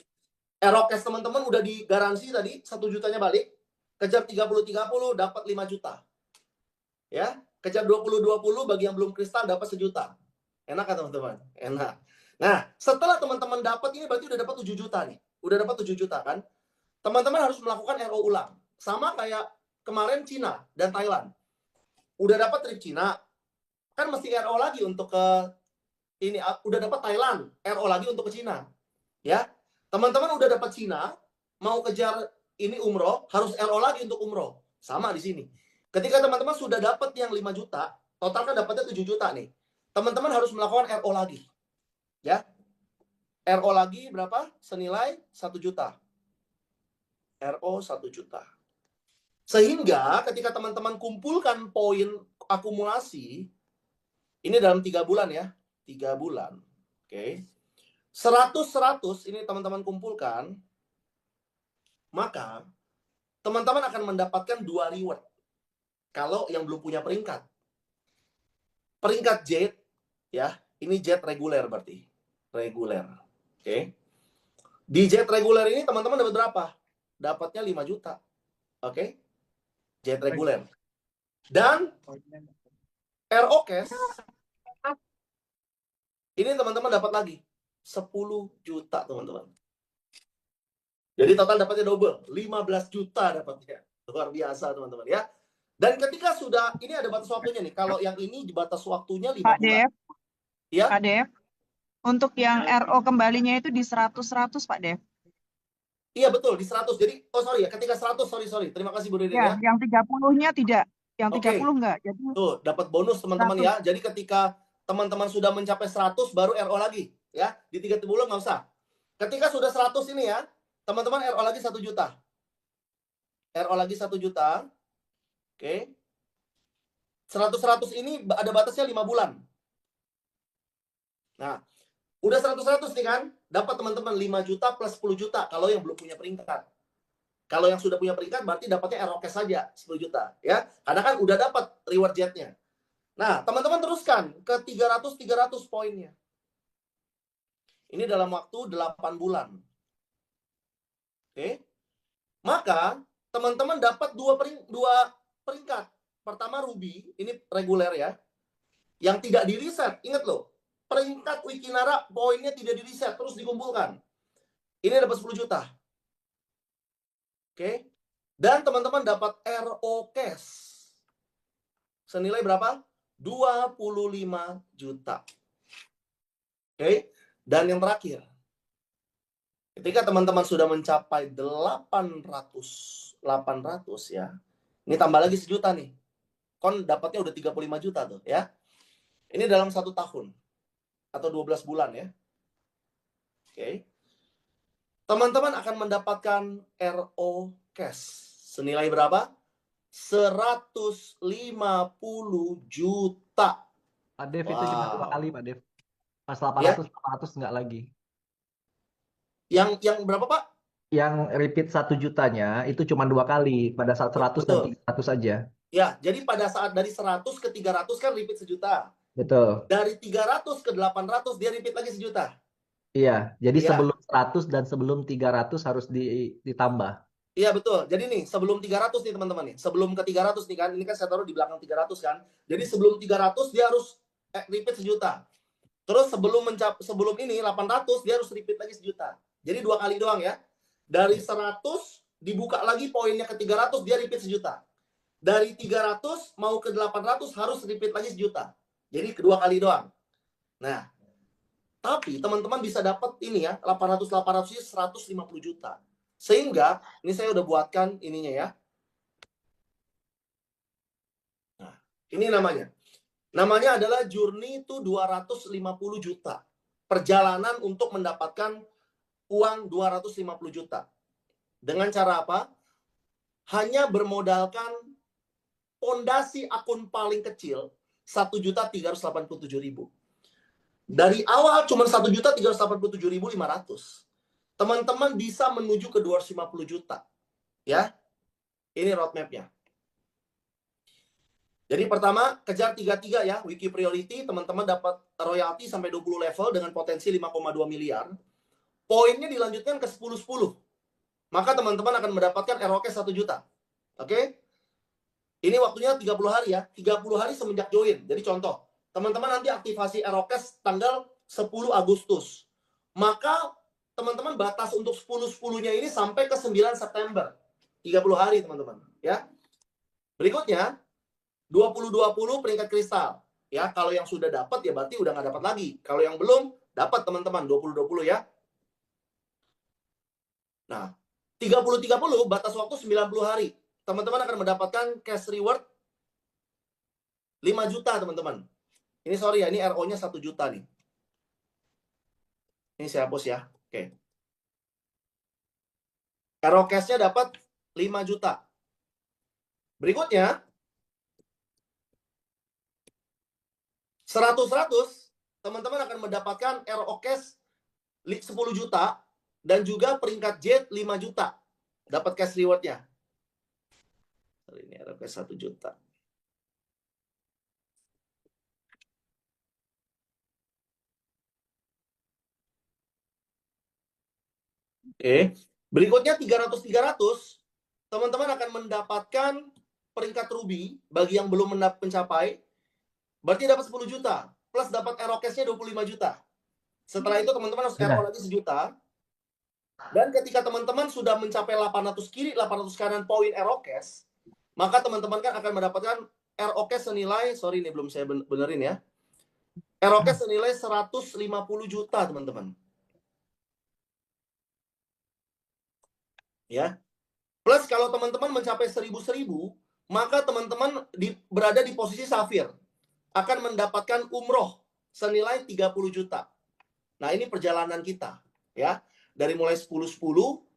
ROKES teman-teman udah digaransi tadi 1 jutanya balik. Kejar 30-30 dapat 5 juta. Ya, kejar 20-20 bagi yang belum kristal dapat 1 juta. Enak kan teman-teman? Enak. Nah, setelah teman-teman dapat ini berarti udah dapat 7 juta nih. Udah dapat 7 juta kan? Teman-teman harus melakukan RO ulang. Sama kayak kemarin Cina dan Thailand. Udah dapat trip Cina, kan mesti RO lagi untuk ke ini. Udah dapat Thailand, RO lagi untuk ke Cina. Ya. Teman-teman udah dapat Cina, mau kejar ini umroh, harus RO lagi untuk umroh. Sama di sini. Ketika teman-teman sudah dapat yang 5 juta, total kan dapatnya 7 juta nih. Teman-teman harus melakukan RO lagi. Ya. RO lagi berapa? Senilai 1 juta. RO 1 juta. Sehingga ketika teman-teman kumpulkan poin akumulasi, ini dalam 3 bulan ya. 3 bulan. Oke. 100-100 ini teman-teman kumpulkan, maka teman-teman akan mendapatkan 2 reward. Kalau yang belum punya peringkat. Peringkat jet, ya, ini jet reguler berarti. Reguler. Oke. Di jet reguler ini teman-teman dapat berapa? Dapatnya 5 juta. Oke. Jet reguler. Dan ROKES, ini teman-teman dapat lagi 10 juta, teman-teman. Jadi total dapatnya double, 15 juta dapatnya. Luar biasa, teman-teman ya. Dan ketika sudah, ini ada batas waktunya nih. Kalau yang ini di batas waktunya 5 Pak bulan. Dev, Ya, Pak Dev, untuk yang RO kembalinya itu di 100-100 Pak Dev. iya betul, di 100. Jadi, oh sorry ya, ketika 100, sorry. Terima kasih Bu Deden Ya, ya. yang 30-nya tidak. Yang Oke, 30 enggak. Jadi tuh dapat bonus teman-teman 100. ya. Jadi ketika teman-teman sudah mencapai 100, baru RO lagi. Ya, di 30 nggak usah. Ketika sudah 100 ini ya, teman-teman RO lagi 1 juta. RO lagi 1 juta. Oke. 100-100 ini ada batasnya 5 bulan. Nah, udah 100-100 nih kan, dapat teman-teman 5 juta plus 10 juta kalau yang belum punya peringkat. Kalau yang sudah punya peringkat berarti dapatnya RO cash saja 10 juta ya. Karena kan udah dapat reward jetnya. Nah, teman-teman teruskan ke 300 poinnya. Ini dalam waktu 8 bulan. Oke. Maka teman-teman dapat dua peringkat. Pertama Ruby, ini reguler ya. Yang tidak di reset. Ingat loh, peringkat Wikinara poinnya tidak di reset, terus dikumpulkan. Ini dapat 10 juta. Oke. Dan teman-teman dapat RO cash. Senilai berapa? 25 juta. Oke. Dan yang terakhir, ketika teman-teman sudah mencapai 800 ya. Ini tambah lagi 1 juta nih. Kon dapatnya udah 35 juta tuh ya. Ini dalam 1 tahun atau 12 bulan ya. Oke. Teman-teman akan mendapatkan RO cash senilai berapa? 150 juta. Pak Dev itu cuma 2 Wow. kali Pak Dev. Pas Ya. 800 nggak lagi. Yang berapa Pak? Yang repeat 1 jutanya itu cuma 2 kali. Pada saat 100 dan Betul. 300 saja. Ya, jadi pada saat dari 100 ke 300 kan repeat 1 juta. Betul. Dari 300 ke 800 dia repeat lagi 1 juta. Iya, jadi Iya. sebelum 100 dan sebelum 300 harus ditambah. Iya betul. Jadi nih sebelum 300 nih teman-teman nih. Sebelum ke 300 nih kan. Ini kan saya taruh di belakang 300 kan. Jadi sebelum 300 dia harus repeat 1 juta. Terus sebelum ini 800 dia harus repeat lagi 1 juta. Jadi 2 kali doang ya. Dari 100 dibuka lagi poinnya ke 300 dia repeat 1 juta. Dari 300 mau ke 800 harus repeat lagi 1 juta. Jadi kedua kali doang. Nah, tapi teman-teman bisa dapat ini ya, 800 ini 150 juta. Sehingga ini saya udah buatkan ininya ya. Nah, ini namanya. Namanya adalah Journey to 250 juta. Perjalanan untuk mendapatkan uang 250 juta. Dengan cara apa? Hanya bermodalkan pondasi akun paling kecil 1.387.000. Dari awal cuma 1.387.500. Teman-teman bisa menuju ke 250 juta. Ya. Ini roadmap-nya. Jadi pertama, kejar 33 ya, Wiki Priority, teman-teman dapat royalti sampai 20 level dengan potensi 5,2 miliar. Poinnya dilanjutkan ke 10-10. Maka teman-teman akan mendapatkan ROK 1 juta. Oke? Ini waktunya 30 hari ya. 30 hari semenjak join. Jadi contoh, teman-teman nanti aktivasi ROKes tanggal 10 Agustus. Maka teman-teman batas untuk 10-10-nya ini sampai ke 9 September. 30 hari teman-teman. Ya. Berikutnya, 20-20 peringkat kristal. Ya, kalau yang sudah dapat ya berarti udah nggak dapat lagi. Kalau yang belum, dapat teman-teman 20-20 ya. Nah, 30-30 batas waktu 90 hari. Teman-teman akan mendapatkan cash reward 5 juta teman-teman. Ini sorry ya, ini RO-nya 1 juta nih. Ini saya hapus ya. Oke. RO cash-nya dapat 5 juta. Berikutnya, 100-100, teman-teman akan mendapatkan RO cash 10 juta dan juga peringkat jet 5 juta. Dapat cash reward-nya. Ini RO cash 1 juta. Oke. Berikutnya 300-300, teman-teman akan mendapatkan peringkat ruby bagi yang belum mencapai. Berarti dapat 10 juta plus dapat RO cash-nya 25 juta. Setelah itu teman-teman harus RO lagi 1 juta. Dan ketika teman-teman sudah mencapai 800 kiri, 800 kanan poin RO cash, maka teman-teman kan akan mendapatkan RO cash senilai, sorry ini belum saya benerin ya. RO cash senilai 150 juta, teman-teman. Ya. Plus kalau teman-teman mencapai 1000, maka teman-teman berada di posisi safir. Akan mendapatkan umroh senilai 30 juta. Nah, ini perjalanan kita, ya. Dari mulai 10-10,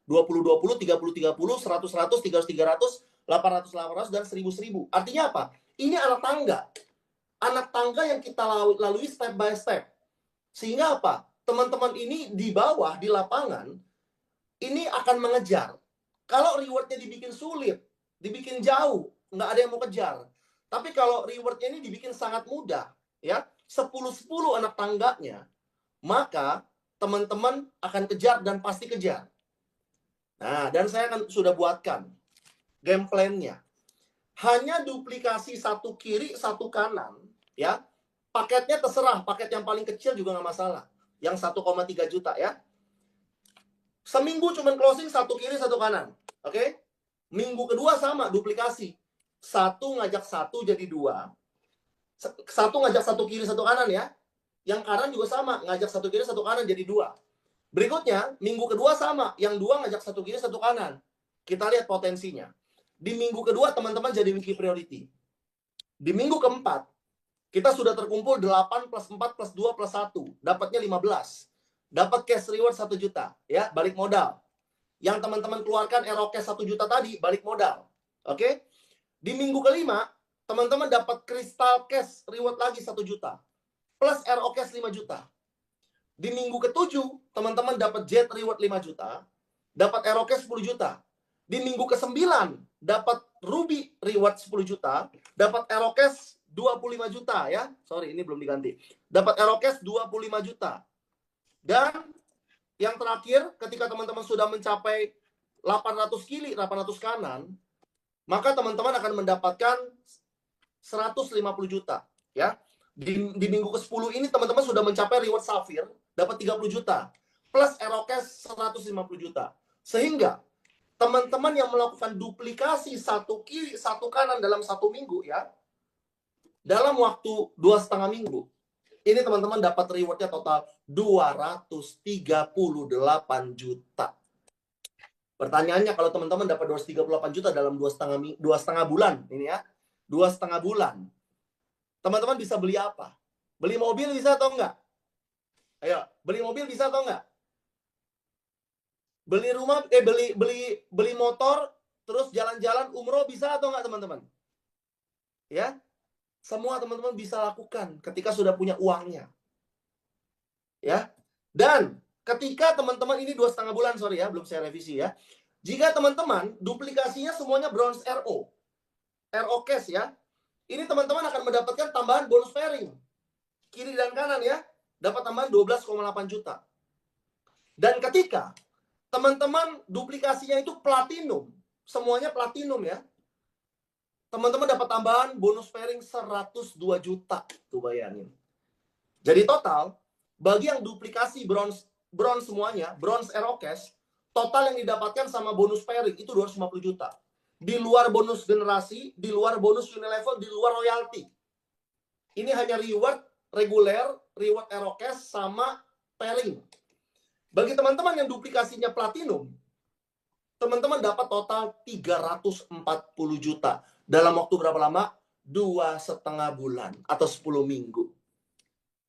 20-20, 30-30, 100-100, 300-300, 800-800, dan 1000-1000. Artinya apa? Ini anak tangga. Anak tangga yang kita lalui step by step. Sehingga apa? Teman-teman ini di bawah, di lapangan, ini akan mengejar. Kalau rewardnya dibikin sulit, dibikin jauh, nggak ada yang mau kejar. Tapi kalau rewardnya ini dibikin sangat mudah, ya, 10-10 anak tangganya, maka teman-teman akan kejar dan pasti kejar. Nah, dan saya akan sudah buatkan game plan-nya. Hanya duplikasi 1 kiri, 1 kanan, ya. Paketnya terserah, paket yang paling kecil juga nggak masalah. Yang 1,3 juta, ya. Seminggu cuma closing 1 kiri, 1 kanan. Oke? Minggu kedua sama, duplikasi. 1 ngajak 1 jadi 2. 1 ngajak 1 kiri, 1 kanan, ya. Yang kanan juga sama, ngajak 1 kiri, 1 kanan jadi 2. Berikutnya, minggu kedua sama, yang 2 ngajak 1 kiri, 1 kanan. Kita lihat potensinya. Di minggu kedua, teman-teman jadi wiki priority. Di minggu keempat, kita sudah terkumpul 8 plus 4 plus 2 plus 1. Dapatnya 15. Dapat cash reward 1 juta. Ya, balik modal. Yang teman-teman keluarkan RO cash 1 juta tadi, balik modal. Oke? Di minggu kelima, teman-teman dapat kristal cash reward lagi 1 juta. Plus RO cash 5 juta. Di minggu ketujuh, teman-teman dapat jet reward 5 juta. Dapat RO cash 10 juta. Di minggu ke-9, dapat ruby reward 10 juta. Dapat RO cash 25 juta, ya. Sorry, ini belum diganti. Dapat RO cash 25 juta. Dan yang terakhir, ketika teman-teman sudah mencapai 800 kiri, 800 kanan, maka teman-teman akan mendapatkan 150 juta, ya. Di minggu ke-10 ini teman-teman sudah mencapai reward safir, dapat 30 juta. Plus RO cash 150 juta. Sehingga teman-teman yang melakukan duplikasi 1 kiri, 1 kanan dalam 1 minggu, ya, dalam waktu 2,5 minggu, ini teman-teman dapat rewardnya total 238 juta. Pertanyaannya, kalau teman-teman dapat 238 juta dalam 2,5 bulan, ini ya, 2,5 bulan, teman-teman bisa beli apa? Beli mobil bisa atau enggak? Ayo, beli mobil bisa atau enggak? Beli rumah, beli motor, terus jalan-jalan umroh bisa atau enggak, teman-teman? Ya, semua teman-teman bisa lakukan ketika sudah punya uangnya. Ya, dan ketika teman-teman ini 2,5 bulan, sorry ya, belum saya revisi ya. Jika teman-teman duplikasinya semuanya bronze RO cash, ya, ini teman-teman akan mendapatkan tambahan bonus pairing. Kiri dan kanan, ya, dapat tambahan 12,8 juta. Dan ketika teman-teman duplikasinya itu platinum, semuanya platinum, ya, teman-teman dapat tambahan bonus pairing 102 juta. Tuh bayangin. Jadi total, bagi yang duplikasi bronze semuanya, bronze RO cash, total yang didapatkan sama bonus pairing itu 250 juta. Di luar bonus generasi, di luar bonus unilevel, di luar royalty. Ini hanya reward reguler, reward RO cash, sama pairing. Bagi teman-teman yang duplikasinya platinum, teman-teman dapat total 340 juta. Dalam waktu berapa lama? 2,5 bulan atau 10 minggu.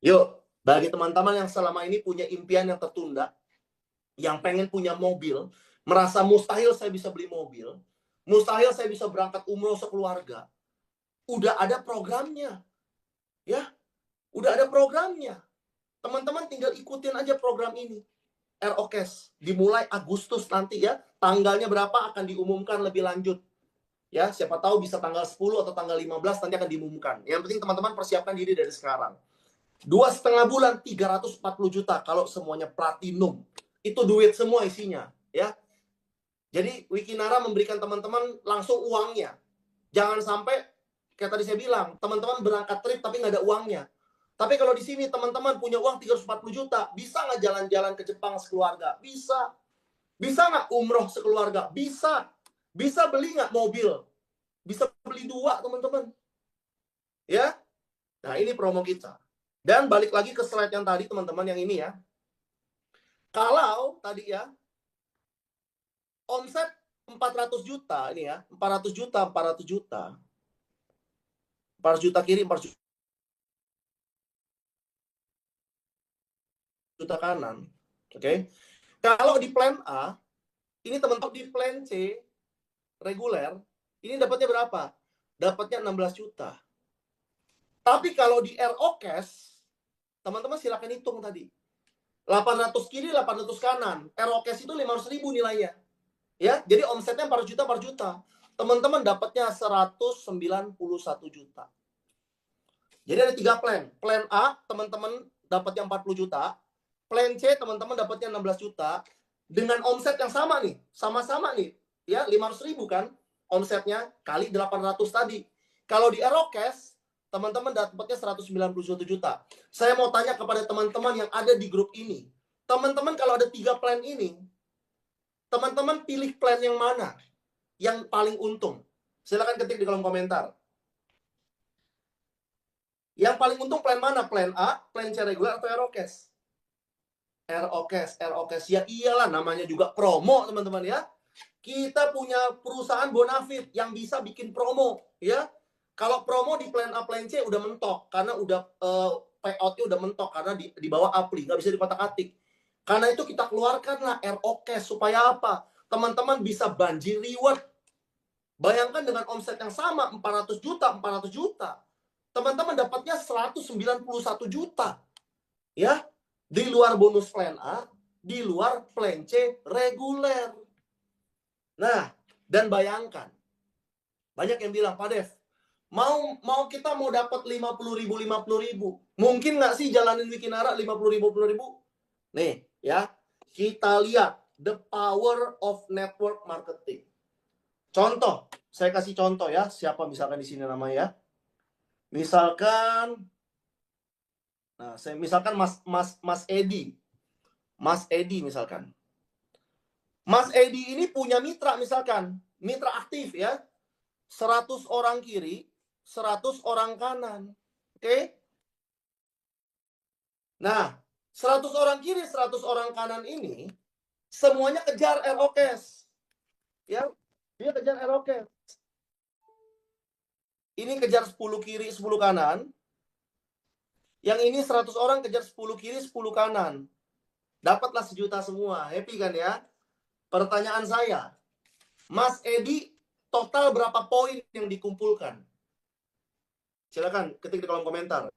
Yuk, bagi teman-teman yang selama ini punya impian yang tertunda, yang pengen punya mobil, merasa mustahil saya bisa beli mobil, mustahil saya bisa berangkat umroh sekeluarga, udah ada programnya. Ya, udah ada programnya. Teman-teman tinggal ikutin aja program ini. RO cash dimulai Agustus nanti, ya. Tanggalnya berapa akan diumumkan lebih lanjut. Ya, siapa tahu bisa tanggal 10 atau tanggal 15 nanti akan diumumkan. Yang penting teman-teman persiapkan diri dari sekarang. 2,5 bulan 340 juta kalau semuanya platinum. Itu duit semua isinya, ya. Jadi Wikinara memberikan teman-teman langsung uangnya. Jangan sampai kayak tadi saya bilang, teman-teman berangkat trip tapi nggak ada uangnya. Tapi kalau di sini teman-teman punya uang 340 juta, bisa nggak jalan-jalan ke Jepang sekeluarga? Bisa. Bisa nggak umroh sekeluarga? Bisa. Bisa beli nggak mobil? Bisa beli 2, teman-teman. Ya. Nah, ini promo kita. Dan balik lagi ke slide yang tadi, teman-teman, yang ini ya. Kalau tadi ya, omset 400 juta, ini ya, 400 juta, 400 juta. 400 juta kiri, 400 juta kanan. Oke. Kalau di plan A, ini teman-teman di plan C, reguler, ini dapatnya berapa? Dapatnya 16 juta. Tapi kalau di RO Cash, teman-teman silakan hitung tadi. 800 kiri, 800 kanan. RO Cash itu 500.000 nilainya. Ya, jadi omsetnya 400 juta, 4 juta. Teman-teman dapatnya 191 juta. Jadi ada 3 plan. Plan A, teman-teman dapatnya 40 juta. Plan C, teman-teman dapatnya 16 juta. Dengan omset yang sama nih. Sama-sama nih. Ya, 500.000 kan omsetnya kali 800 tadi. Kalau di RO Cash, teman-teman dapatnya 191 juta. Saya mau tanya kepada teman-teman yang ada di grup ini. Teman-teman kalau ada 3 plan ini, teman-teman pilih plan yang mana? Yang paling untung? Silakan ketik di kolom komentar. Yang paling untung plan mana? Plan A, plan C regular, atau RO Cash? RO Cash. Ya iyalah, namanya juga promo, teman-teman ya. Kita punya perusahaan Bonafit yang bisa bikin promo, ya. Kalau promo di plan A, plan C udah mentok, karena udah payout-nya udah mentok, karena di bawah Apli, nggak bisa dikotak-atik. Karena itu kita keluarkanlah RO Cash, supaya apa? Teman-teman bisa banjir reward. Bayangkan dengan omset yang sama, 400 juta, 400 juta. Teman-teman dapatnya 191 juta. Ya, di luar bonus plan A, di luar plan C reguler. Nah, dan bayangkan, banyak yang bilang, Pak Dev, kita mau dapat 50.000. Mungkin nggak sih jalanin Wikinara 50.000? Nih, ya, kita lihat the power of network marketing. Contoh, saya kasih contoh ya, siapa misalkan di sini namanya ya. Misalkan, nah, misalkan Mas Edi. Mas Edi misalkan. Mas Edi ini punya mitra misalkan, mitra aktif ya. 100 orang kiri, 100 orang kanan. Oke? Nah, 100 orang kiri, 100 orang kanan ini semuanya kejar RO Cash. Ya, dia kejar RO Cash. Ini kejar 10 kiri, 10 kanan. Yang ini 100 orang kejar 10 kiri, 10 kanan. Dapatlah 1 juta semua. Happy kan ya? Pertanyaan saya, Mas Edi total berapa poin yang dikumpulkan? Silakan ketik di kolom komentar.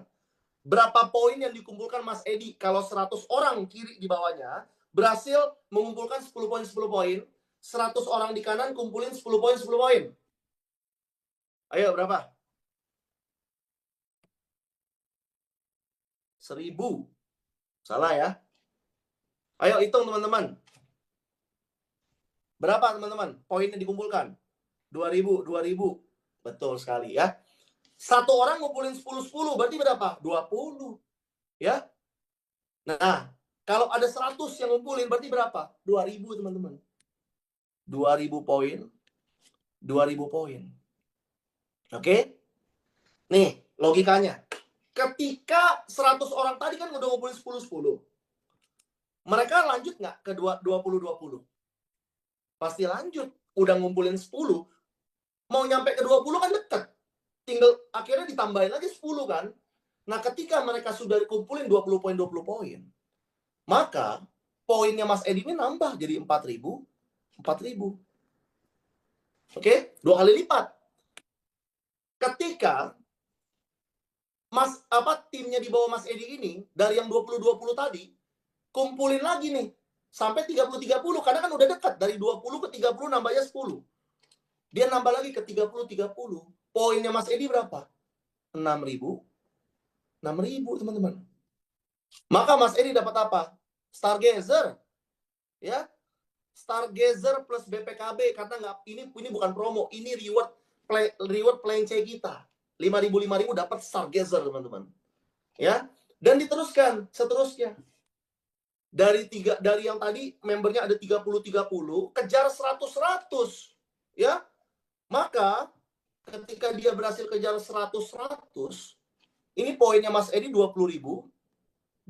Berapa poin yang dikumpulkan Mas Edi kalau 100 orang kiri di bawahnya berhasil mengumpulkan 10 poin, 10 poin. 100 orang di kanan kumpulin 10 poin, 10 poin. Ayo, berapa? 1.000. Salah ya. Ayo hitung teman-teman. Berapa teman-teman poinnya dikumpulkan? 2.000. Betul sekali ya. Satu orang ngumpulin 10, berarti berapa? 20. Ya. Nah, kalau ada 100 yang ngumpulin berarti berapa? 2.000 teman-teman. 2.000 poin. 2.000 poin. Oke? Nih, logikanya. Ketika 100 orang tadi kan udah ngumpulin 10. Mereka lanjut nggak ke 20? Pasti lanjut. Udah ngumpulin 10. Mau nyampe ke 20 kan deket. Tinggal akhirnya ditambahin lagi 10 kan. Nah, ketika mereka sudah kumpulin 20 poin, 20 poin. Maka, poinnya Mas Edi ini nambah jadi 4.000. 4.000. Oke? 2 kali lipat. Ketika timnya di bawah Mas Edi ini, dari yang 20-20 tadi, kumpulin lagi nih. Sampai 30-30, karena kan udah dekat. Dari 20 ke 30 nambahnya 10. Dia nambah lagi ke 30-30. Poinnya Mas Edi berapa? 6.000. 6.000 teman-teman. Maka Mas Edi dapat apa? Stargazer. Ya. Stargazer plus BPKB. Karena ini bukan promo. Ini reward plan C kita. 5.000 dapat Stargazer teman-teman. ya. Dan diteruskan seterusnya. Dari yang tadi membernya ada 30-30, kejar 100-100, ya. Maka ketika dia berhasil kejar 100-100, ini poinnya Mas Edi 20.000.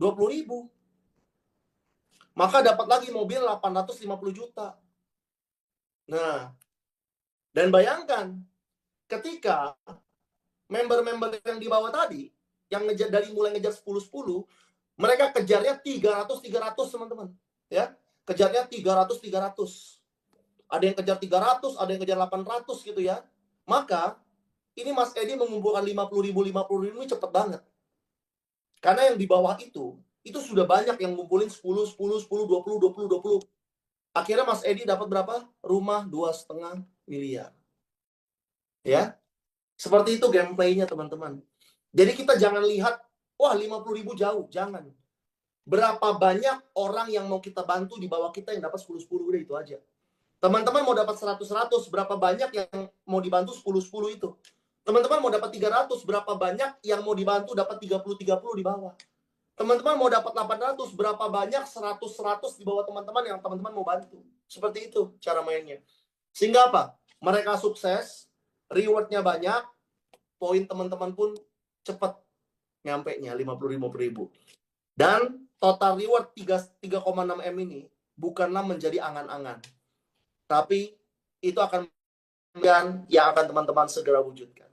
Maka dapat lagi mobil 850 juta. Nah, dan bayangkan ketika member-member yang di bawah tadi, yang ngejar dari mulai ngejar 10-10, mereka kejarnya 300-300, teman-teman. Ya, kejarnya 300-300. Ada yang kejar 300, ada yang kejar 800 gitu ya. Maka ini Mas Edi mengumpulkan 50.000 ini cepet banget. Karena yang di bawah itu sudah banyak yang ngumpulin 10, 10, 10, 20, 20, 20. Akhirnya Mas Edi dapat berapa? Rumah 2,5 miliar. Ya. Seperti itu gameplaynya, teman-teman. Jadi kita jangan lihat, wah 50.000 jauh. Jangan. Berapa banyak orang yang mau kita bantu di bawah kita yang dapat 10-10, udah itu aja. Teman-teman mau dapat 100-100, berapa banyak yang mau dibantu 10-10 itu? Teman-teman mau dapat 300, berapa banyak yang mau dibantu dapat 30-30 di bawah? Teman-teman mau dapat 800, berapa banyak 100-100 di bawah teman-teman yang teman-teman mau bantu? Seperti itu cara mainnya. Sehingga apa? Mereka sukses, rewardnya banyak, poin teman-teman pun cepat nyampe-nya 50.000. Dan total reward 3,6 M ini bukanlah menjadi angan-angan. Tapi itu akan yang akan teman-teman segera wujudkan.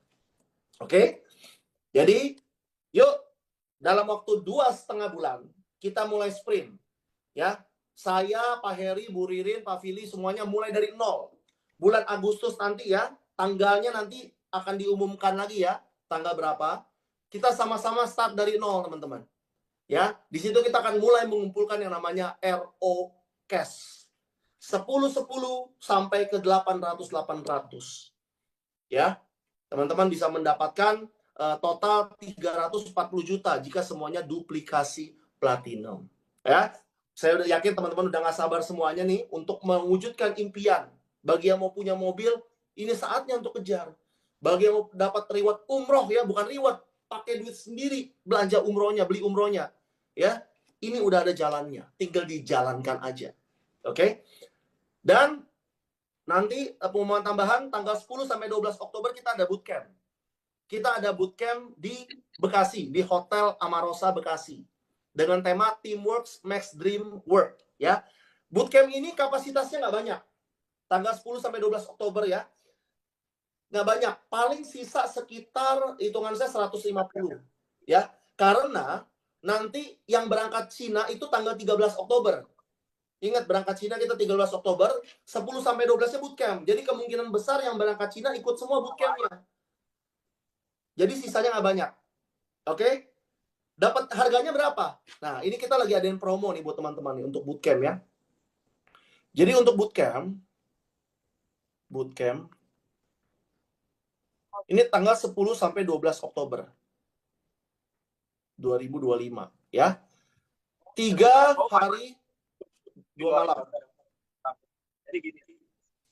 Oke? Jadi, yuk dalam waktu 2,5 bulan kita mulai sprint. Ya, saya, Pak Heri, Bu Ririn, Pak Fili semuanya mulai dari nol. Bulan Agustus nanti ya, tanggalnya nanti akan diumumkan lagi ya, tanggal berapa. Kita sama-sama start dari nol, teman-teman. Ya, di situ kita akan mulai mengumpulkan yang namanya RO Cash. 10-10 sampai ke 800-800. Ya, teman-teman bisa mendapatkan total 340 juta jika semuanya duplikasi platinum. Ya, saya udah yakin teman-teman udah gak sabar semuanya nih untuk mewujudkan impian. Bagi yang mau punya mobil, ini saatnya untuk kejar. Bagi yang mau dapat reward umroh ya, bukan reward, pakai duit sendiri, belanja umrohnya, beli umrohnya. Ya, ini udah ada jalannya, tinggal dijalankan aja. Oke? Dan nanti pengumuman tambahan tanggal 10 sampai 12 Oktober kita ada bootcamp. Kita ada bootcamp di Bekasi, di Hotel Amarosa Bekasi. Dengan tema Teamworks Makes Dream Work. Ya. Bootcamp ini kapasitasnya nggak banyak. Tanggal 10 sampai 12 Oktober ya. Nggak banyak. Paling sisa sekitar, hitungan saya 150. Ya. Karena nanti yang berangkat Cina itu tanggal 13 Oktober. Ingat, berangkat Cina kita 13 Oktober, 10 sampai 12-nya bootcamp. Jadi kemungkinan besar yang berangkat Cina ikut semua bootcamp-nya. Jadi sisanya nggak banyak. Oke? Dapat harganya berapa? Nah, ini kita lagi adain promo nih buat teman-teman nih untuk bootcamp ya. Jadi untuk bootcamp ini tanggal 10 sampai 12 Oktober 2025 ya. 3 hari 2 malam.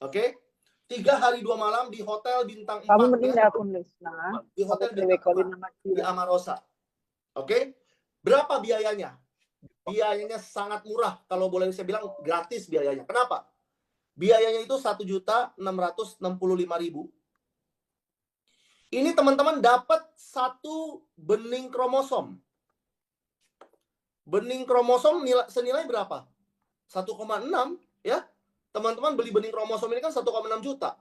Oke? 3 hari 2 malam di Hotel Bintang 4. Kamu mending akun Lisna. Di Hotel Bintang 4 di Amarosa. Oke? Berapa biayanya? Biayanya sangat murah. Kalau boleh saya bilang gratis biayanya. Kenapa? Biayanya itu 1.665.000. Ini teman-teman dapat 1 bening kromosom. Bening kromosom senilai berapa? 1,6 ya. Teman-teman beli bening kromosom ini kan 1,6 juta.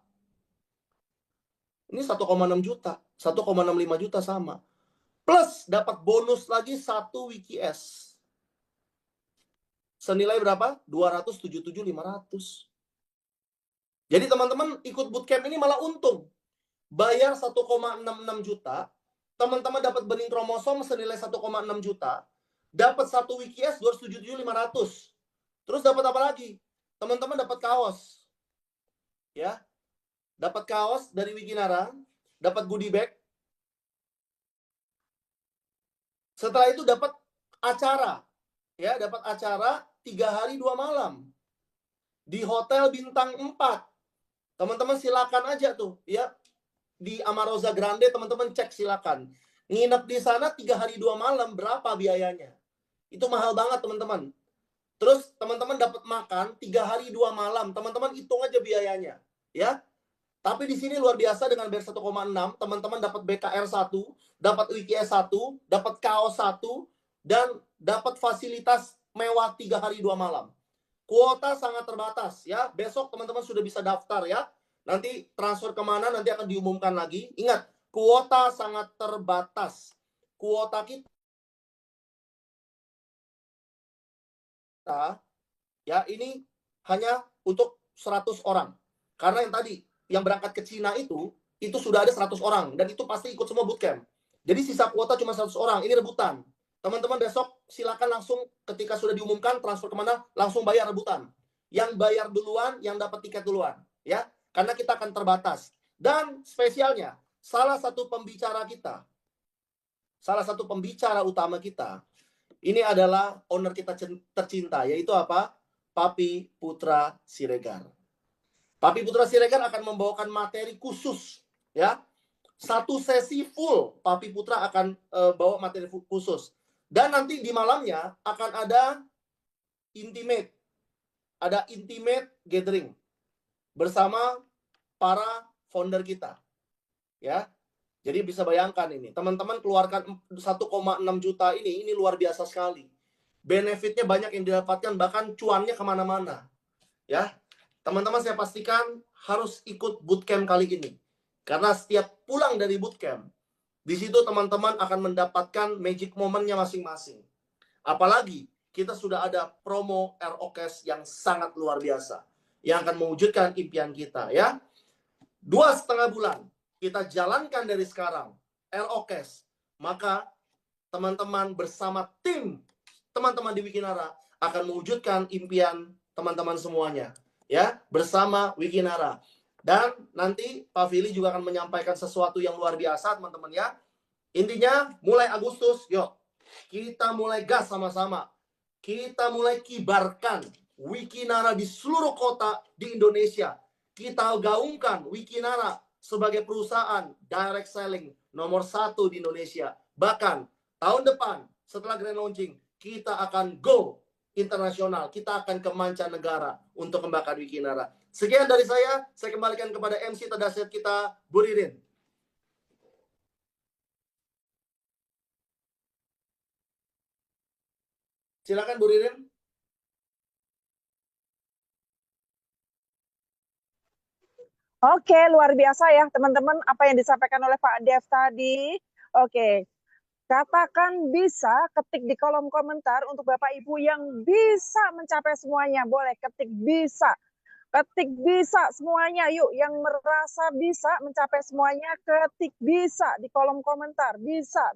Ini 1,6 juta. 1,65 juta sama. Plus dapat bonus lagi 1 WikiS. Senilai berapa? 277.500. Jadi teman-teman ikut bootcamp ini malah untung. Bayar 1,66 juta. Teman-teman dapat bening kromosom senilai 1,6 juta. Dapat 1 WikiS 277.500. Terus dapat apa lagi? Teman-teman dapat kaos. Ya. Dapat kaos dari Wikinara. Dapat goodie bag. Setelah itu dapat acara. Ya, dapat acara 3 hari 2 malam. Di Hotel Bintang 4. Teman-teman silakan aja tuh. Ya. Di Amarosa Grande teman-teman cek silakan. Nginep di sana 3 hari 2 malam, berapa biayanya? Itu mahal banget, teman-teman. Terus teman-teman dapat makan 3 hari 2 malam, teman-teman hitung aja biayanya, ya. Tapi di sini luar biasa dengan bayar 1,6, teman-teman dapat BKR 1, dapat WKS 1, dapat KO 1, dan dapat fasilitas mewah 3 hari 2 malam. Kuota sangat terbatas ya. Besok teman-teman sudah bisa daftar ya. Nanti transfer kemana nanti akan diumumkan lagi. Ingat, kuota sangat terbatas. Kuota kita ya ini hanya untuk 100 orang. Karena yang tadi yang berangkat ke Cina itu sudah ada 100 orang dan itu pasti ikut semua bootcamp. Jadi sisa kuota cuma 100 orang. Ini rebutan. Teman-teman besok silakan langsung ketika sudah diumumkan transfer kemana langsung bayar rebutan. Yang bayar duluan, yang dapat tiket duluan, ya. Karena kita akan terbatas. Dan spesialnya, salah satu pembicara utama kita, ini adalah owner kita tercinta, yaitu apa? Papi Putra Siregar. Papi Putra Siregar akan membawakan materi khusus, ya. Satu sesi full, Papi Putra akan bawa materi khusus. Dan nanti di malamnya akan ada intimate gathering bersama para founder kita, ya. Jadi bisa bayangkan ini, teman-teman keluarkan 1,6 juta ini luar biasa sekali. Benefitnya banyak yang didapatkan, bahkan cuannya kemana-mana, ya. Teman-teman saya pastikan harus ikut bootcamp kali ini. Karena setiap pulang dari bootcamp, di situ teman-teman akan mendapatkan magic momennya masing-masing. Apalagi kita sudah ada promo ROKES yang sangat luar biasa. Yang akan mewujudkan impian kita, ya. 2,5 bulan kita jalankan dari sekarang ROKES. Maka teman-teman bersama tim teman-teman di Wikinara akan mewujudkan impian teman-teman semuanya, ya, bersama Wikinara. Dan nanti Pak Fili juga akan menyampaikan sesuatu yang luar biasa, teman-teman, ya. Intinya mulai Agustus, yuk kita mulai gas sama-sama. Kita mulai kibarkan Wikinara di seluruh kota di Indonesia. Kita gaungkan Wikinara sebagai perusahaan direct selling nomor 1 di Indonesia. Bahkan tahun depan setelah grand launching, kita akan go internasional. Kita akan ke mancanegara untuk kembangkan Wikinara. Sekian dari saya kembalikan kepada MC terdahsyat kita, Bu Ririn. Silakan Bu Ririn. Oke, luar biasa ya teman-teman apa yang disampaikan oleh Pak Dev tadi. Oke, katakan bisa, ketik di kolom komentar untuk Bapak Ibu yang bisa mencapai semuanya. Boleh ketik bisa. Ketik bisa semuanya, yuk. Yang merasa bisa mencapai semuanya, ketik bisa di kolom komentar. Bisa.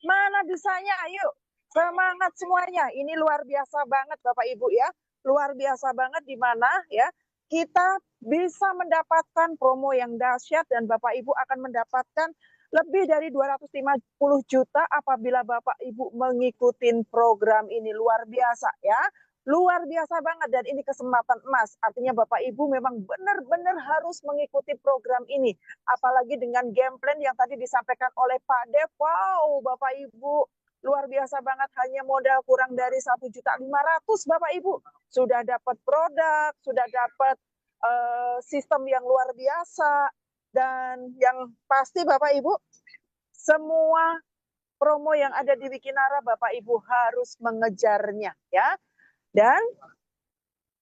Mana bisanya, yuk. Semangat semuanya. Ini luar biasa banget Bapak Ibu ya. Luar biasa banget di mana ya kita bisa mendapatkan promo yang dahsyat dan Bapak Ibu akan mendapatkan lebih dari 250 juta apabila Bapak Ibu mengikuti program ini. Luar biasa ya. Luar biasa banget dan ini kesempatan emas. Artinya Bapak Ibu memang benar-benar harus mengikuti program ini. Apalagi dengan game plan yang tadi disampaikan oleh Pak Dev. Wow, Bapak Ibu luar biasa banget, hanya modal kurang dari 1.500.000 Bapak Ibu. Sudah dapat produk, sudah dapat sistem yang luar biasa. Dan yang pasti Bapak Ibu, semua promo yang ada di Wikinara Bapak Ibu harus mengejarnya ya. Dan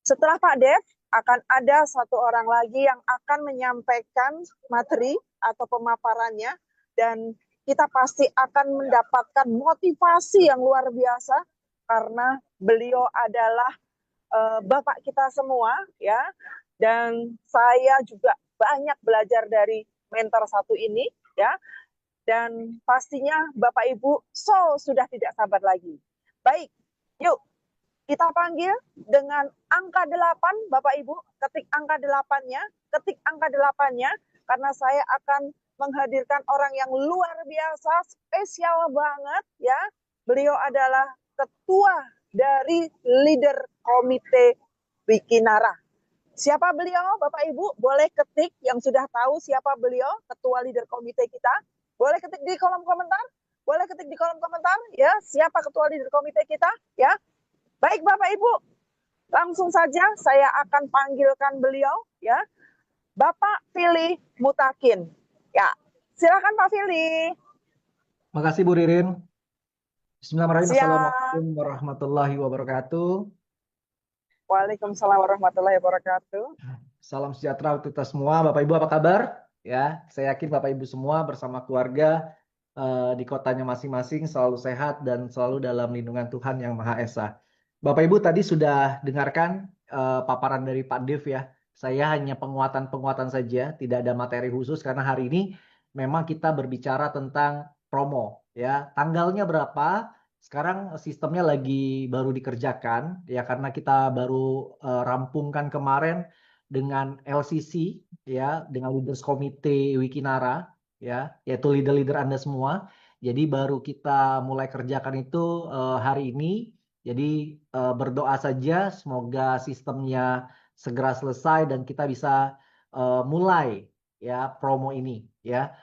setelah Pak Dev akan ada satu orang lagi yang akan menyampaikan materi atau pemaparannya dan kita pasti akan mendapatkan motivasi yang luar biasa karena beliau adalah Bapak kita semua ya. Dan saya juga banyak belajar dari mentor satu ini ya. Dan pastinya Bapak Ibu sudah tidak sabar lagi. Baik, yuk kita panggil dengan angka 8 Bapak Ibu, ketik angka 8-nya, karena saya akan menghadirkan orang yang luar biasa, spesial banget ya. Beliau adalah ketua dari leader komite Wikinara. Siapa beliau, Bapak Ibu? Boleh ketik yang sudah tahu siapa beliau, ketua leader komite kita. Boleh ketik di kolom komentar. Boleh ketik di kolom komentar, ya. Siapa ketua leader komite kita, ya. Baik, Bapak Ibu. Langsung saja saya akan panggilkan beliau, ya. Bapak Fili Mutakin. Ya, silakan Pak Fili. Makasih Bu Ririn. Bismillahirrahmanirrahim. Siap. Assalamualaikum warahmatullahi wabarakatuh. Waalaikumsalam warahmatullahi wabarakatuh. Salam sejahtera untuk kita semua. Bapak Ibu apa kabar? Ya, saya yakin Bapak Ibu semua bersama keluarga di kotanya masing-masing selalu sehat dan selalu dalam lindungan Tuhan Yang Maha Esa. Bapak Ibu tadi sudah dengarkan paparan dari Pak Dev ya. Saya hanya penguatan-penguatan saja, tidak ada materi khusus karena hari ini memang kita berbicara tentang promo ya. Tanggalnya berapa? Sekarang sistemnya lagi baru dikerjakan ya karena kita baru rampungkan kemarin dengan LCC ya, dengan Leaders Komite Wikinara ya, yaitu leader-leader Anda semua. Jadi baru kita mulai kerjakan itu hari ini. Jadi berdoa saja semoga sistemnya segera selesai dan kita bisa mulai ya promo ini ya.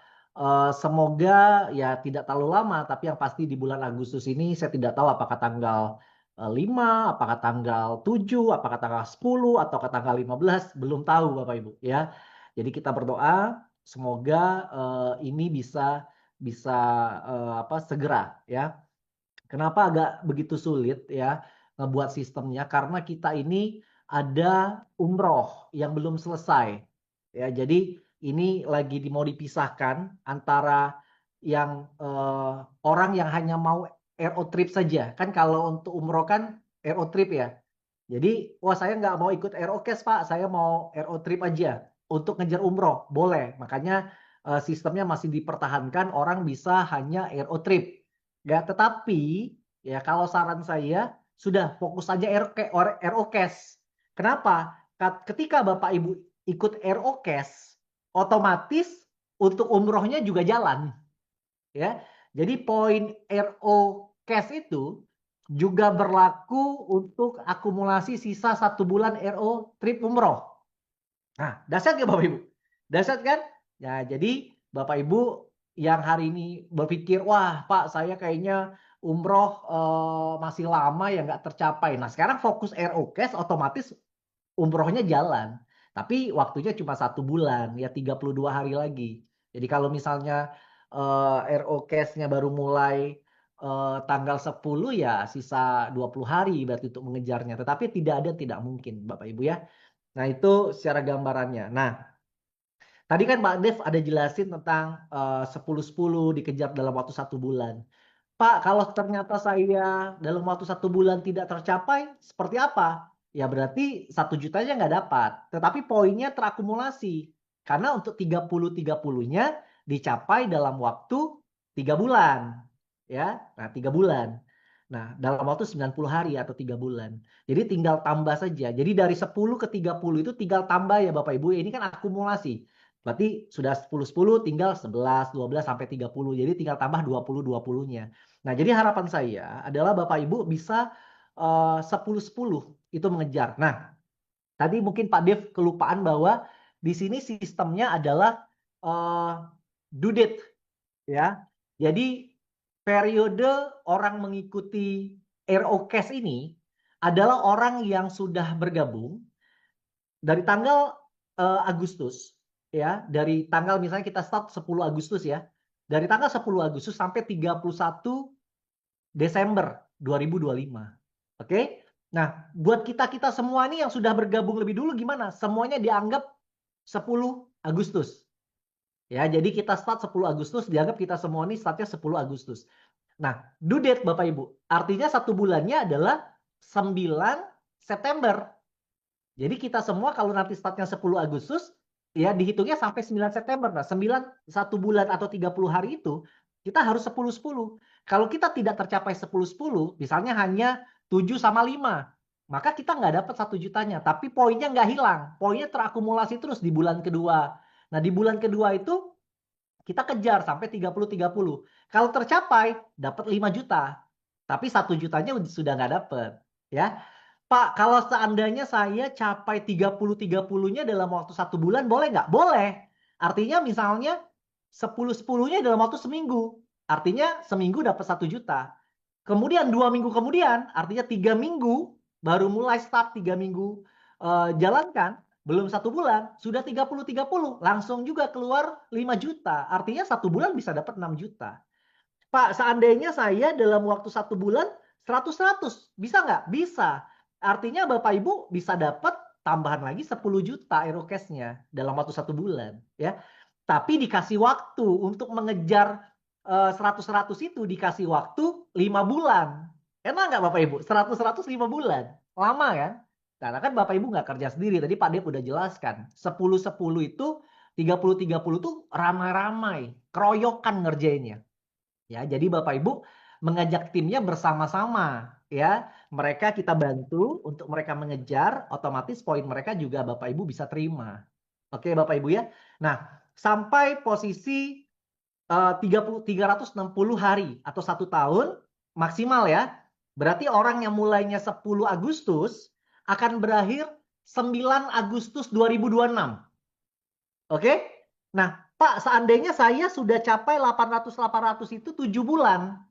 Semoga ya tidak terlalu lama, tapi yang pasti di bulan Agustus ini saya tidak tahu apakah tanggal 5, apakah tanggal 7, apakah tanggal 10, atau ke tanggal 15, belum tahu Bapak Ibu ya. Jadi kita berdoa semoga ini bisa segera ya. Kenapa agak begitu sulit ya ngebuat sistemnya? Karena kita ini ada umroh yang belum selesai. Ya, jadi ini lagi mau dipisahkan antara yang orang yang hanya mau RO trip saja. Kan kalau untuk umroh kan RO trip ya. Jadi, wah saya nggak mau ikut RO cash Pak, saya mau RO trip aja untuk ngejar umroh. Boleh, makanya sistemnya masih dipertahankan, orang bisa hanya RO trip. Ya, tetapi ya kalau saran saya sudah fokus saja RO cash. Kenapa? Ketika Bapak Ibu ikut RO cash, otomatis untuk umrohnya juga jalan. Ya. Jadi poin RO cash itu juga berlaku untuk akumulasi sisa 1 bulan RO trip umroh. Nah, dahsyat nggak Bapak Ibu? Dahsyat kan? Ya, jadi Bapak Ibu yang hari ini berpikir, wah Pak saya kayaknya umroh masih lama ya nggak tercapai. Nah sekarang fokus RO cash otomatis umrohnya jalan. Tapi waktunya cuma 1 bulan, ya 32 hari lagi. Jadi kalau misalnya RO cash-nya baru mulai tanggal 10 ya sisa 20 hari berarti untuk mengejarnya. Tetapi tidak mungkin Bapak Ibu ya. Nah itu secara gambarannya. Nah tadi kan Pak Dev ada jelasin tentang 10-10 dikejar dalam waktu 1 bulan. Pak, kalau ternyata saya dalam waktu 1 bulan tidak tercapai, seperti apa? Ya berarti 1 jutanya nggak dapat. Tetapi poinnya terakumulasi. Karena untuk 30-30-nya dicapai dalam waktu 3 bulan. Ya, nah 3 bulan. Nah, dalam waktu 90 hari atau 3 bulan. Jadi tinggal tambah saja. Jadi dari 10 ke 30 itu tinggal tambah ya Bapak Ibu. Ini kan akumulasi. Berarti sudah 10-10 tinggal 11, 12 sampai 30. Jadi tinggal tambah 20-20-nya. Nah, jadi harapan saya adalah Bapak Ibu bisa 10-10 itu mengejar. Nah, tadi mungkin Pak Dev kelupaan bahwa di sini sistemnya adalah due date ya. Jadi periode orang mengikuti RO Cash ini adalah orang yang sudah bergabung dari tanggal Agustus ya, dari tanggal misalnya kita start 10 Agustus ya. Dari tanggal 10 Agustus sampai 31 Desember 2025. Oke? Nah, buat kita-kita semua ini yang sudah bergabung lebih dulu gimana? Semuanya dianggap 10 Agustus. Ya, jadi kita start 10 Agustus, dianggap kita semua ini startnya 10 Agustus. Nah, due date Bapak Ibu, artinya 1 bulannya adalah 9 September. Jadi kita semua kalau nanti startnya 10 Agustus, ya dihitungnya sampai 9 September. Nah, 1 bulan atau 30 hari itu, kita harus 10-10. Kalau kita tidak tercapai 10-10, misalnya hanya 7/5, maka kita nggak dapat 1 jutanya. Tapi poinnya nggak hilang. Poinnya terakumulasi terus di bulan kedua. Nah, di bulan kedua itu kita kejar sampai 30-30. Kalau tercapai, dapat 5 juta. Tapi 1 jutanya sudah nggak dapat. Ya. Pak, kalau seandainya saya capai 30-30-nya dalam waktu 1 bulan, boleh nggak? Boleh. Artinya misalnya 10-10-nya dalam waktu seminggu. Artinya seminggu dapat 1 juta. Kemudian 2 minggu kemudian, artinya 3 minggu, baru mulai start 3 minggu jalankan, belum 1 bulan, sudah 30-30, langsung juga keluar 5 juta. Artinya 1 bulan bisa dapat 6 juta. Pak, seandainya saya dalam waktu 1 bulan 100-100, bisa nggak? Bisa. Artinya Bapak Ibu bisa dapat tambahan lagi 10 juta Aerocashnya dalam waktu 1 bulan, ya. Tapi dikasih waktu untuk mengejar 100-100 itu dikasih waktu 5 bulan. Enak nggak Bapak Ibu? 100-100 5 bulan. Lama kan? Karena kan Bapak Ibu nggak kerja sendiri. Tadi Pak Dep udah jelaskan. 10-10 itu 30-30 tuh ramai-ramai. Keroyokan ngerjainnya. Ya, jadi Bapak Ibu mengajak timnya bersama-sama, ya. Mereka kita bantu untuk mereka mengejar, otomatis poin mereka juga Bapak Ibu bisa terima. Oke, Bapak Ibu ya. Nah, sampai posisi 360 hari atau 1 tahun maksimal ya. Berarti orang yang mulainya 10 Agustus akan berakhir 9 Agustus 2026. Oke? Nah, Pak, seandainya saya sudah capai 800-800 itu 7 bulan.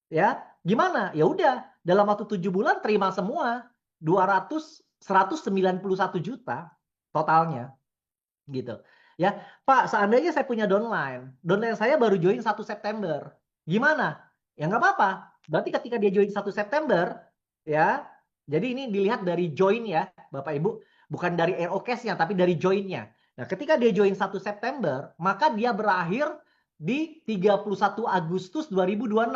Ya, gimana? Ya udah, dalam waktu 7 bulan terima semua. 191 juta totalnya. Gitu. Ya, Pak, seandainya saya punya downline. Downline saya baru join 1 September. Gimana? Ya nggak apa-apa. Berarti ketika dia join 1 September, ya, jadi ini dilihat dari join ya, Bapak Ibu. Bukan dari Aerocast-nya, tapi dari join-nya. Nah, ketika dia join 1 September, maka dia berakhir di 31 Agustus 2026.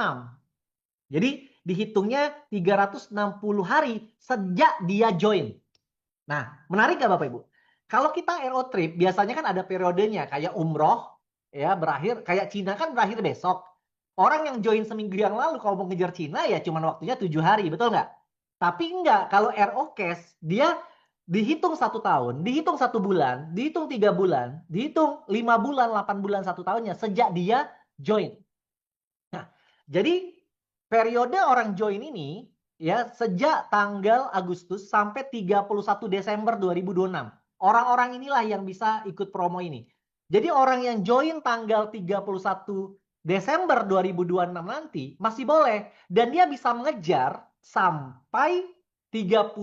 Jadi dihitungnya 360 hari sejak dia join. Nah, menarik nggak Bapak Ibu? Kalau kita aero trip, biasanya kan ada periodenya, kayak umroh, ya berakhir, kayak Cina kan berakhir besok. Orang yang join seminggu yang lalu, kalau mau ngejar Cina, ya cuma waktunya 7 hari, betul nggak? Tapi enggak, kalau Aerocast, dia dihitung 1 tahun, dihitung 1 bulan, dihitung 3 bulan, dihitung 5 bulan, 8 bulan, 1 tahunnya, sejak dia join. Nah, jadi periode orang join ini, ya sejak tanggal Agustus sampai 31 Desember 2026. Orang-orang inilah yang bisa ikut promo ini. Jadi orang yang join tanggal 31 Desember 2026 nanti masih boleh. Dan dia bisa mengejar sampai 30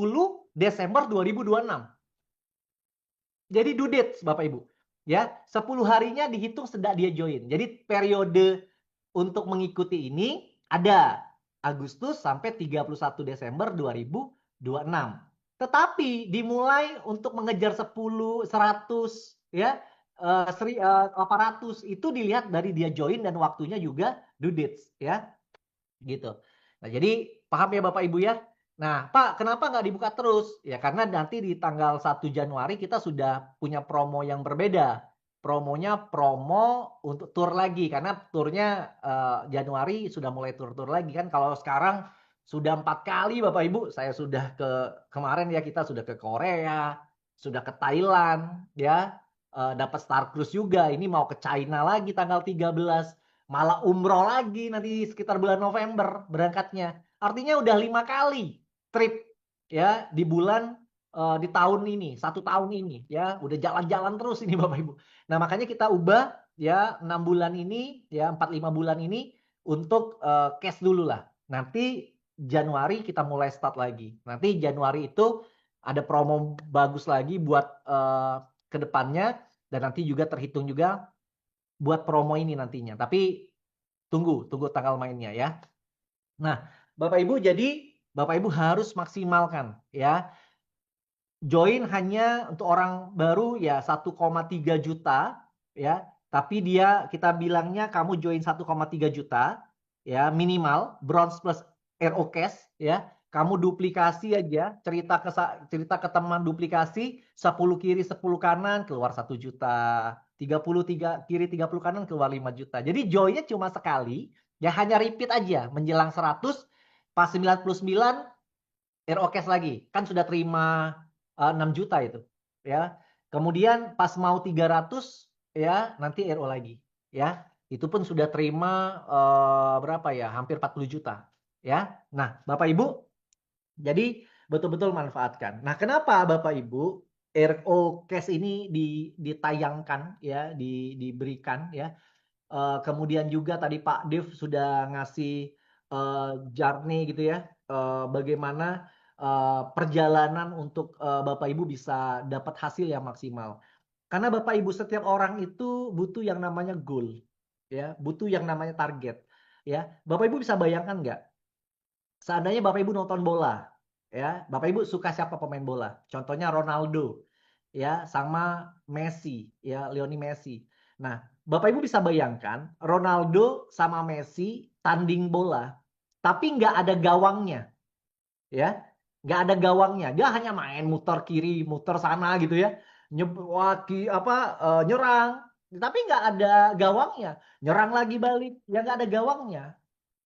Desember 2026. Jadi due date Bapak Ibu. Ya, 10 harinya dihitung sejak dia join. Jadi periode untuk mengikuti ini ada Agustus sampai 31 Desember 2026. Tetapi dimulai untuk mengejar 10, 100, ya, 800 itu dilihat dari dia join dan waktunya juga due dates, ya, gitu. Nah, jadi paham ya Bapak Ibu ya? Nah, Pak, kenapa nggak dibuka terus? Ya karena nanti di tanggal 1 Januari kita sudah punya promo yang berbeda. Promonya promo untuk tur lagi. Karena turnya Januari sudah mulai tur-tur lagi kan. Kalau sekarang sudah 4 kali Bapak Ibu. Saya sudah kemarin ya kita sudah ke Korea, sudah ke Thailand, ya. Dapat Star Cruise juga. Ini mau ke China lagi tanggal 13. Malah umroh lagi nanti sekitar bulan November berangkatnya. Artinya udah 5 kali trip ya di bulan di tahun ini, 1 tahun ini ya, udah jalan-jalan terus ini Bapak Ibu. Nah, makanya kita ubah ya 6 bulan ini ya 4-5 bulan ini untuk cash dulu lah. Nanti Januari kita mulai start lagi. Nanti Januari itu ada promo bagus lagi buat ke depannya dan nanti juga terhitung juga buat promo ini nantinya. Tapi tunggu tanggal mainnya ya. Nah, Bapak Ibu, jadi Bapak Ibu harus maksimalkan ya. Join hanya untuk orang baru ya 1,3 juta ya. Tapi kita bilangnya kamu join 1,3 juta ya minimal bronze plus Aerocast ya. Kamu duplikasi aja, cerita ke teman duplikasi 10 kiri 10 kanan keluar 1 juta. 33 kiri 30 kanan keluar 5 juta. Jadi joinnya cuma sekali, ya hanya repeat aja menjelang 100 pas 99 Aerocast lagi. Kan sudah terima 6 juta itu, ya. Kemudian pas mau 300 ya, nanti RO lagi, ya. Itu pun sudah terima berapa ya? Hampir 40 juta, ya. Nah, Bapak Ibu, jadi betul-betul manfaatkan. Nah, kenapa Bapak Ibu RO Cash ini ditayangkan ya, diberikan ya. Kemudian juga tadi Pak Dev sudah ngasih journey gitu ya, bagaimana perjalanan untuk Bapak Ibu bisa dapat hasil yang maksimal. Karena Bapak Ibu setiap orang itu butuh yang namanya goal, ya, butuh yang namanya target, ya. Bapak Ibu bisa bayangkan nggak? Seandainya Bapak Ibu nonton bola, ya, Bapak Ibu suka siapa pemain bola? Contohnya Ronaldo, ya, sama Messi, ya, Lionel Messi. Nah, Bapak Ibu bisa bayangkan Ronaldo sama Messi tanding bola, tapi nggak ada gawangnya, ya, nggak ada gawangnya. Dia hanya main muter kiri, muter sana gitu ya, nyerang, tapi nggak ada gawangnya. Nyerang lagi balik, ya nggak ada gawangnya.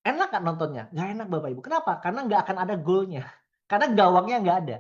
Enak kan nontonnya? Nggak enak Bapak Ibu. Kenapa? Karena nggak akan ada golnya. Karena gawangnya nggak ada.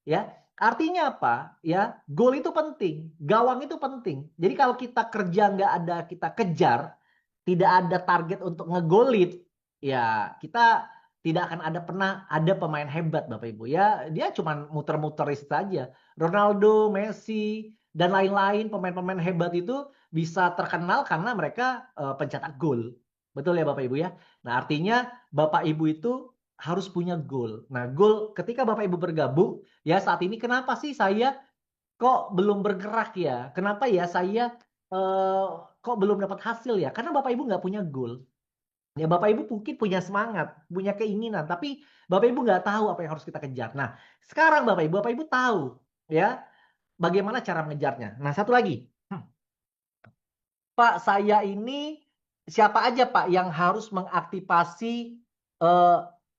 Ya, artinya apa? Ya, gol itu penting, gawang itu penting. Jadi kalau kita kerja nggak ada, kita kejar, tidak ada target untuk ngegolin, ya kita tidak akan pernah ada pemain hebat Bapak Ibu. Ya, dia cuma muter-muter saja. Ronaldo, Messi, dan lain-lain pemain-pemain hebat itu bisa terkenal karena mereka pencetak gol. Betul ya Bapak Ibu ya? Nah, artinya Bapak Ibu itu harus punya goal. Nah, goal ketika Bapak Ibu bergabung, ya saat ini kenapa sih saya kok belum bergerak ya? Kenapa ya saya kok belum dapat hasil ya? Karena Bapak Ibu nggak punya goal. Ya Bapak Ibu mungkin punya semangat, punya keinginan, tapi Bapak Ibu nggak tahu apa yang harus kita kejar. Nah, sekarang Bapak Ibu tahu ya bagaimana cara mengejarnya. Nah, satu lagi, Pak, saya ini siapa aja Pak yang harus mengaktifasi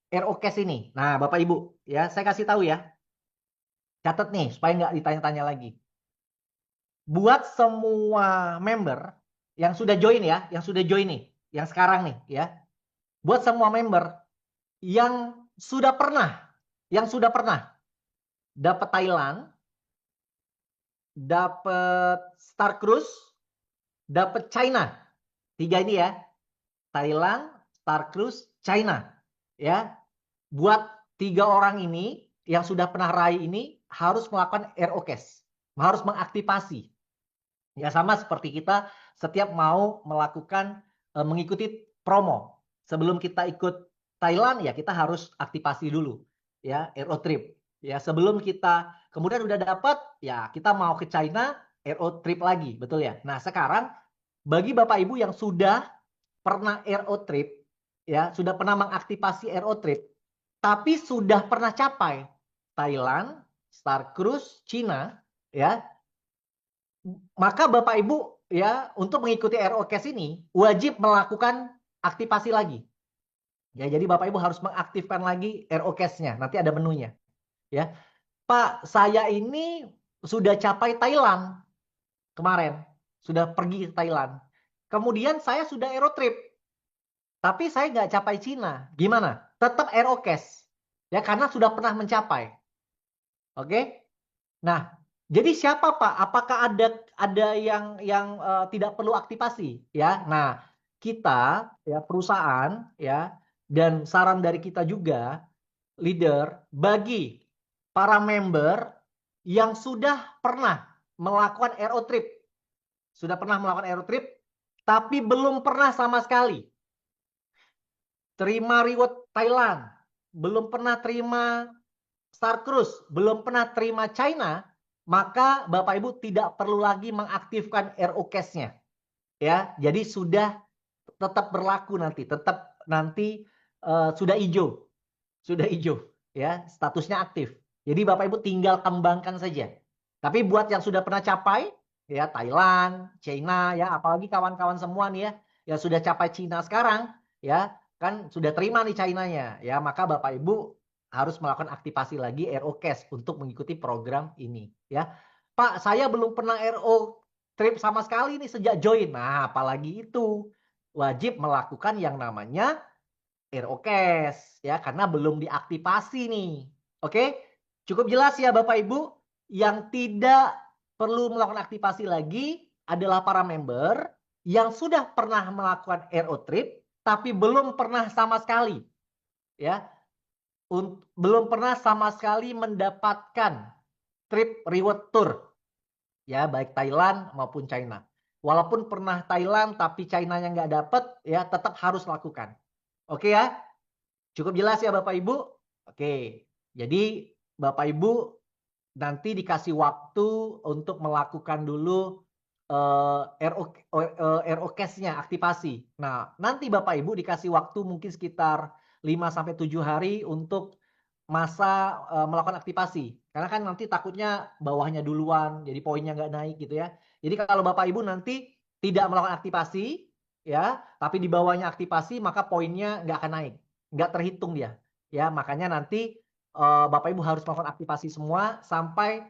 RO Cash ini? Nah, Bapak Ibu, ya saya kasih tahu ya. Catat nih supaya nggak ditanya-tanya lagi. Buat semua member yang sudah join ya, yang sudah join nih, yang sekarang nih ya. Buat semua member yang sudah pernah dapat Thailand, dapat Star Cruise, dapat China. 3 ini ya. Thailand, Star Cruise, China. Ya. Buat 3 orang ini yang sudah pernah raih ini harus melakukan RO Cash. Harus mengaktifasi. Ya sama seperti kita setiap mau melakukan mengikuti promo. Sebelum kita ikut Thailand ya kita harus aktifasi dulu ya RO Trip. Ya sebelum kita kemudian udah dapat ya kita mau ke China RO Trip lagi, betul ya. Nah, sekarang bagi Bapak Ibu yang sudah pernah RO Trip ya, sudah pernah mengaktifasi RO Trip tapi sudah pernah capai Thailand, Star Cruise, China ya, maka Bapak Ibu ya untuk mengikuti RO Cash ini wajib melakukan aktivasi lagi. Ya, jadi Bapak Ibu harus mengaktifkan lagi RO Cash-nya. Nanti ada menunya. Ya. Pak, saya ini sudah capai Thailand kemarin. Sudah pergi ke Thailand. Kemudian saya sudah RO Trip. Tapi saya nggak capai Cina. Gimana? Tetap RO Cash. Ya, karena sudah pernah mencapai. Oke? Nah, jadi siapa Pak? Apakah ada yang tidak perlu aktivasi? Ya, nah kita ya perusahaan ya dan saran dari kita juga leader bagi para member yang sudah pernah melakukan RO Trip, tapi belum pernah sama sekali terima reward Thailand, belum pernah terima Star Cruise, belum pernah terima China, maka Bapak Ibu tidak perlu lagi mengaktifkan RO Cash-nya. Ya, jadi sudah tetap berlaku nanti, tetap nanti sudah hijau. Sudah hijau, ya, statusnya aktif. Jadi Bapak Ibu tinggal kembangkan saja. Tapi buat yang sudah pernah capai ya Thailand, China ya, apalagi kawan-kawan semua nih ya, yang sudah capai China sekarang ya, kan sudah terima nih China-nya ya, maka Bapak Ibu harus melakukan aktivasi lagi RO Cash untuk mengikuti program ini ya. Pak, saya belum pernah RO Trip sama sekali nih sejak join. Nah, apalagi itu wajib melakukan yang namanya RO Cash ya karena belum diaktifasi nih. Oke? Cukup jelas ya Bapak Ibu, yang tidak perlu melakukan aktivasi lagi adalah para member yang sudah pernah melakukan RO Trip tapi belum pernah sama sekali ya belum pernah sama sekali mendapatkan trip reward tour, ya baik Thailand maupun China. Walaupun pernah Thailand tapi China-nya nggak dapet, ya tetap harus lakukan. Oke ya, cukup jelas ya Bapak Ibu? Oke, jadi Bapak Ibu nanti dikasih waktu untuk melakukan dulu ROCAS-nya, aktivasi. Nah, nanti Bapak Ibu dikasih waktu mungkin sekitar 5-7 hari untuk masa melakukan aktivasi. Karena kan nanti takutnya bawahnya duluan, jadi poinnya nggak naik gitu ya. Jadi kalau Bapak Ibu nanti tidak melakukan aktivasi, ya, tapi di bawahnya aktivasi, maka poinnya nggak akan naik, nggak terhitung dia. Ya, makanya nanti Bapak Ibu harus melakukan aktivasi semua sampai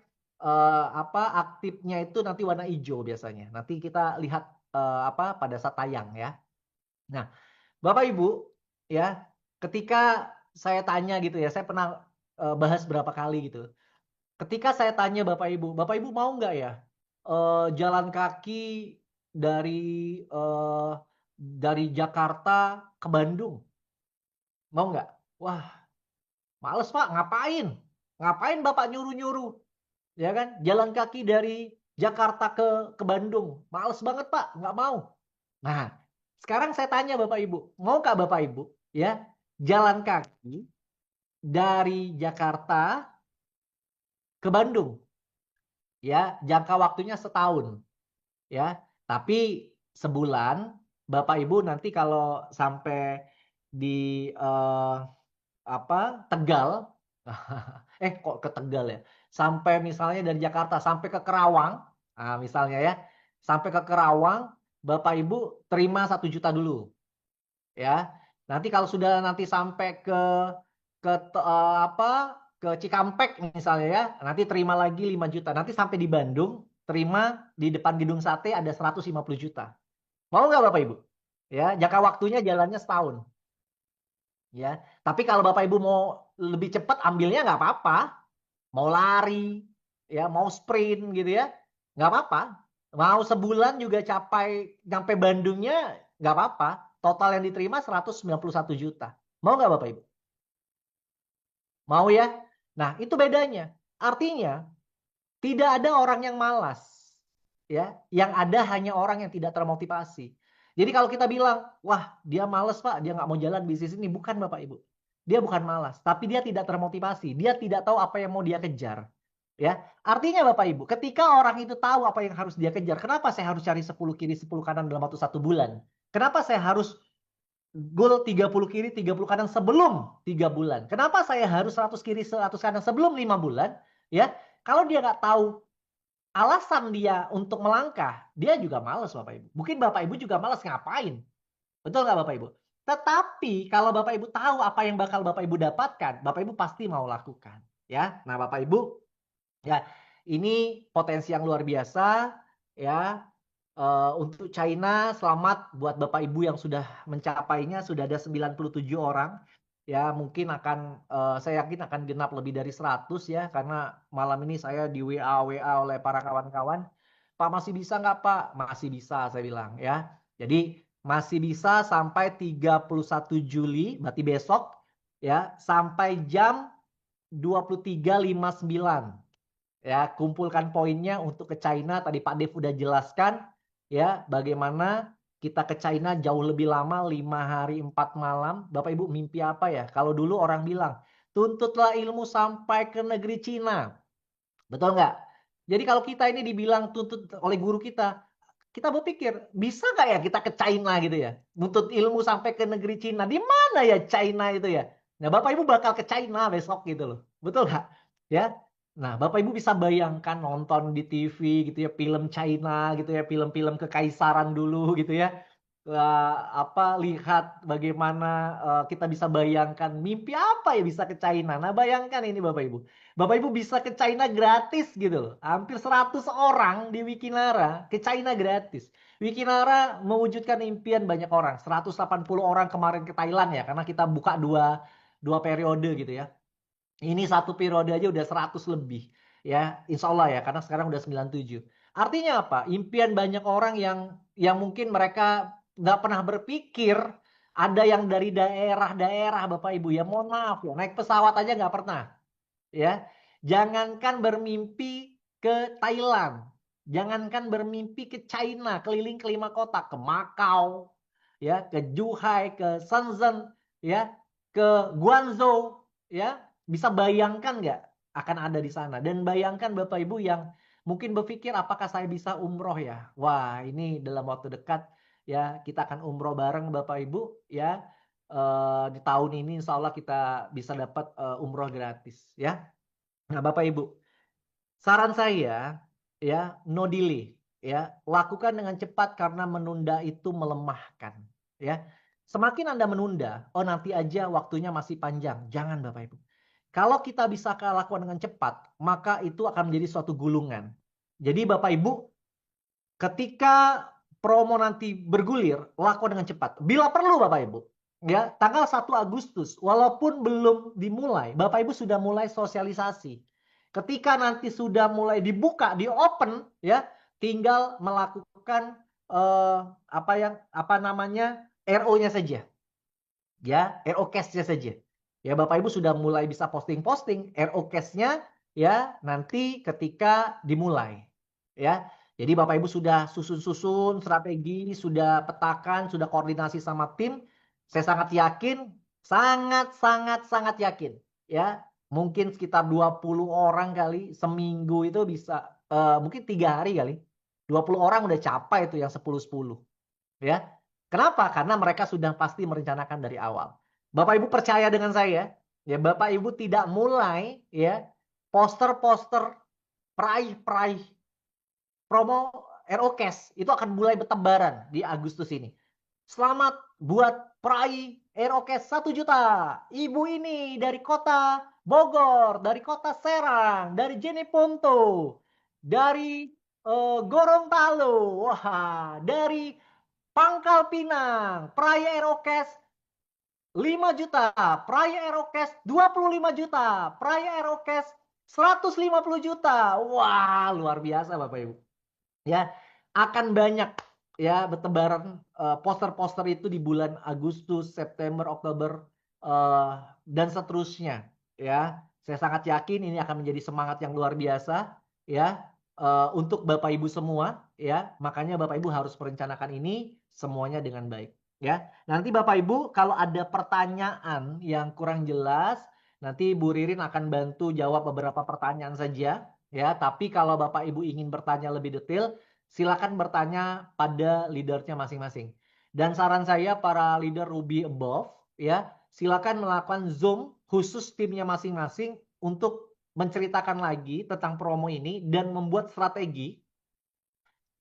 aktifnya itu nanti warna hijau biasanya. Nanti kita lihat pada saat tayang ya. Nah, Bapak Ibu ya, ketika saya tanya gitu ya, saya pernah bahas berapa kali gitu. Ketika saya tanya Bapak Ibu mau nggak ya jalan kaki dari Jakarta ke Bandung? Mau nggak? Wah, males Pak, ngapain? Ngapain Bapak nyuruh-nyuruh? Ya kan? Jalan kaki dari Jakarta ke Bandung. Males banget Pak, nggak mau. Nah, sekarang saya tanya Bapak Ibu, mau nggak Bapak Ibu ya jalan kaki dari Jakarta ke Bandung? Ya, jangka waktunya setahun. Ya, tapi sebulan Bapak Ibu nanti kalau sampai di Tegal, kok ke Tegal ya? Sampai misalnya dari Jakarta sampai ke Kerawang, nah misalnya ya, sampai ke Kerawang, Bapak Ibu terima 1 juta dulu, ya. Nanti kalau sudah nanti sampai ke Cikampek misalnya ya, nanti terima lagi 5 juta. Nanti sampai di Bandung, terima di depan gedung sate ada 150 juta. Mau nggak Bapak Ibu? Ya, jangka waktunya jalannya setahun. Ya, tapi kalau Bapak Ibu mau lebih cepat ambilnya nggak apa-apa. Mau lari, ya, mau sprint gitu ya, nggak apa-apa. Mau sebulan juga sampai Bandungnya nggak apa-apa. Total yang diterima 191 juta. Mau nggak Bapak Ibu? Mau ya? Nah, itu bedanya. Artinya, tidak ada orang yang malas. Ya, yang ada hanya orang yang tidak termotivasi. Jadi kalau kita bilang, wah dia malas Pak, dia nggak mau jalan bisnis ini. Bukan Bapak Ibu. Dia bukan malas, tapi dia tidak termotivasi. Dia tidak tahu apa yang mau dia kejar. Ya, artinya Bapak Ibu, ketika orang itu tahu apa yang harus dia kejar, kenapa saya harus cari 10 kiri 10 kanan dalam waktu 1 bulan? Kenapa saya harus goal 30 kiri 30 kanan sebelum 3 bulan? Kenapa saya harus 100 kiri 100 kanan sebelum 5 bulan? Ya, kalau dia nggak tahu alasan dia untuk melangkah, dia juga malas Bapak Ibu. Mungkin Bapak Ibu juga malas ngapain. Betul nggak Bapak Ibu? Tetapi kalau Bapak Ibu tahu apa yang bakal Bapak Ibu dapatkan, Bapak Ibu pasti mau lakukan. Ya, nah Bapak Ibu, ya ini potensi yang luar biasa. Ya, untuk China, selamat buat Bapak Ibu yang sudah mencapainya, sudah ada 97 orang. Ya, mungkin saya yakin akan genap lebih dari 100 ya, karena malam ini saya di WA oleh para kawan-kawan. Pak masih bisa nggak Pak? Masih bisa saya bilang ya. Jadi masih bisa sampai 31 Juli, berarti besok ya, sampai jam 23.59. Ya, kumpulkan poinnya untuk ke China. Tadi Pak Dev udah jelaskan ya bagaimana kita ke China jauh lebih lama, 5 hari 4 malam. Bapak Ibu mimpi apa ya? Kalau dulu orang bilang, tuntutlah ilmu sampai ke negeri Cina. Betul nggak? Jadi kalau kita ini dibilang tuntut oleh guru kita berpikir, bisa nggak ya kita ke China gitu ya? Nuntut ilmu sampai ke negeri Cina. Di mana ya China itu ya? Nah, Bapak Ibu bakal ke China besok gitu loh. Betul nggak? Ya. Nah, Bapak Ibu bisa bayangkan nonton di TV gitu ya, film China gitu ya, film-film kekaisaran dulu gitu ya. Lihat bagaimana kita bisa bayangkan mimpi apa ya bisa ke China. Nah, bayangkan ini Bapak Ibu. Bapak Ibu bisa ke China gratis gitu loh. Hampir 100 orang di Wikinara ke China gratis. Wikinara mewujudkan impian banyak orang. 180 orang kemarin ke Thailand ya, karena kita buka dua periode gitu ya. Ini satu periode aja udah 100 lebih. Ya, insya Allah ya, karena sekarang udah 97. Artinya apa? Impian banyak orang yang mungkin mereka nggak pernah berpikir Ada yang dari daerah-daerah Bapak Ibu ya, mohon maaf ya, naik pesawat aja nggak pernah. Ya, jangankan bermimpi ke Thailand, jangankan bermimpi ke China, keliling ke 5 kota, ke Macau, ya, ke Zhuhai, ke Shenzhen, ya, ke Guangzhou, ya, bisa bayangkan nggak akan ada di sana? Dan bayangkan Bapak Ibu yang mungkin berpikir apakah saya bisa umroh ya? Wah, ini dalam waktu dekat ya kita akan umroh bareng Bapak Ibu ya. Di tahun ini insya Allah kita bisa dapat umroh gratis ya. Nah Bapak Ibu, saran saya ya no delay ya, lakukan dengan cepat karena menunda itu melemahkan ya. Semakin Anda menunda, oh nanti aja waktunya masih panjang. Jangan Bapak Ibu. Kalau kita bisa lakukan dengan cepat, maka itu akan menjadi suatu gulungan. Jadi Bapak Ibu, ketika promo nanti bergulir, lakukan dengan cepat. Bila perlu Bapak Ibu, ya, tanggal 1 Agustus, walaupun belum dimulai, Bapak Ibu sudah mulai sosialisasi. Ketika nanti sudah mulai dibuka, di open, ya, tinggal melakukan RO-nya saja. Ya, RO cash-nya saja. Ya, Bapak Ibu sudah mulai bisa posting-posting RO cash-nya ya nanti ketika dimulai. Ya. Jadi Bapak Ibu sudah susun-susun strategi, sudah petakan, sudah koordinasi sama tim. Saya sangat yakin, sangat yakin ya. Mungkin sekitar 20 orang kali seminggu itu bisa mungkin 3 hari kali. 20 orang udah capai itu yang 10-10. Ya. Kenapa? Karena mereka sudah pasti merencanakan dari awal. Bapak Ibu percaya dengan saya, ya Bapak Ibu tidak mulai ya poster-poster peraih promo RO Cash itu akan mulai bertebaran di Agustus ini. Selamat buat peraih RO Cash 1 juta. Ibu ini dari kota Bogor, dari kota Serang, dari Jeneponto, dari Gorontalo, wah, dari Pangkal Pinang, peraih RO Cash 5 juta, peraih RO Cash 25 juta, peraih RO Cash 150 juta. Wah, luar biasa Bapak Ibu. Ya, akan banyak ya bertebaran poster-poster itu di bulan Agustus, September, Oktober dan seterusnya ya. Saya sangat yakin ini akan menjadi semangat yang luar biasa ya untuk Bapak Ibu semua ya. Makanya Bapak Ibu harus merencanakan ini semuanya dengan baik ya. Nanti Bapak Ibu kalau ada pertanyaan yang kurang jelas, nanti Bu Ririn akan bantu jawab beberapa pertanyaan saja. Ya, tapi kalau Bapak Ibu ingin bertanya lebih detail, silakan bertanya pada leadernya masing-masing. Dan saran saya para leader Ruby above, ya, silakan melakukan Zoom khusus timnya masing-masing untuk menceritakan lagi tentang promo ini dan membuat strategi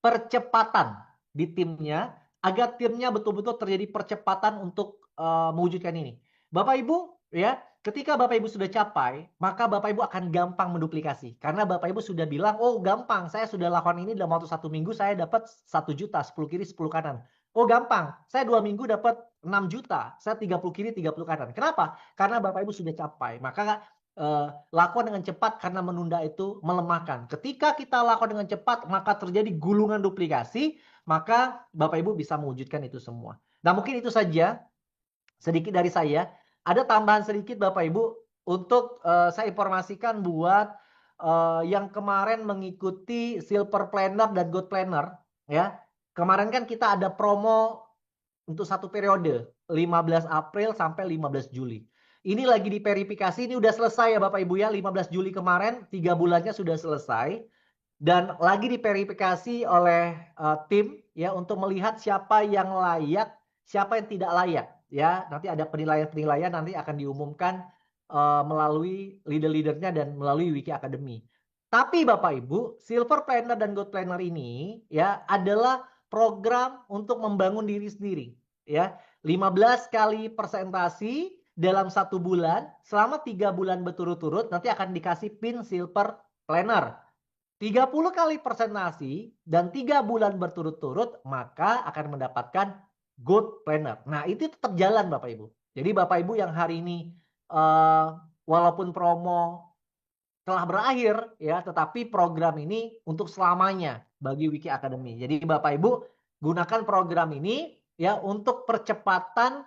percepatan di timnya agar timnya betul-betul terjadi percepatan untuk mewujudkan ini. Bapak Ibu, ya, ketika Bapak Ibu sudah capai, maka Bapak Ibu akan gampang menduplikasi. Karena Bapak Ibu sudah bilang, oh gampang, saya sudah lakukan ini dalam waktu 1 minggu, saya dapat 1 juta, 10 kiri, 10 kanan. Oh gampang, saya 2 minggu dapat 6 juta, saya 30 kiri, 30 kanan. Kenapa? Karena Bapak Ibu sudah capai. Maka lakukan dengan cepat karena menunda itu melemahkan. Ketika kita lakukan dengan cepat, maka terjadi gulungan duplikasi, maka Bapak Ibu bisa mewujudkan itu semua. Nah mungkin itu saja sedikit dari saya. Ada tambahan sedikit Bapak Ibu untuk saya informasikan buat yang kemarin mengikuti Silver Planner dan Gold Planner ya. Kemarin kan kita ada promo untuk 1 periode 15 April sampai 15 Juli. Ini lagi diverifikasi, ini udah selesai ya Bapak Ibu ya, 15 Juli kemarin 3 bulannya sudah selesai dan lagi diverifikasi oleh tim ya untuk melihat siapa yang layak, siapa yang tidak layak ya. Nanti ada penilaian-penilaian nanti akan diumumkan melalui leader-leadernya dan melalui Wiki Academy. Tapi Bapak Ibu, Silver Planner dan Gold Planner ini ya adalah program untuk membangun diri sendiri ya. 15 kali presentasi dalam 1 bulan selama 3 bulan berturut-turut nanti akan dikasih pin Silver Planner. 30 kali presentasi dan 3 bulan berturut-turut maka akan mendapatkan Gold Planner. Nah itu tetap jalan Bapak Ibu. Jadi Bapak Ibu yang hari ini walaupun promo telah berakhir ya, tetapi program ini untuk selamanya bagi Wiki Academy. Jadi Bapak Ibu gunakan program ini ya untuk percepatan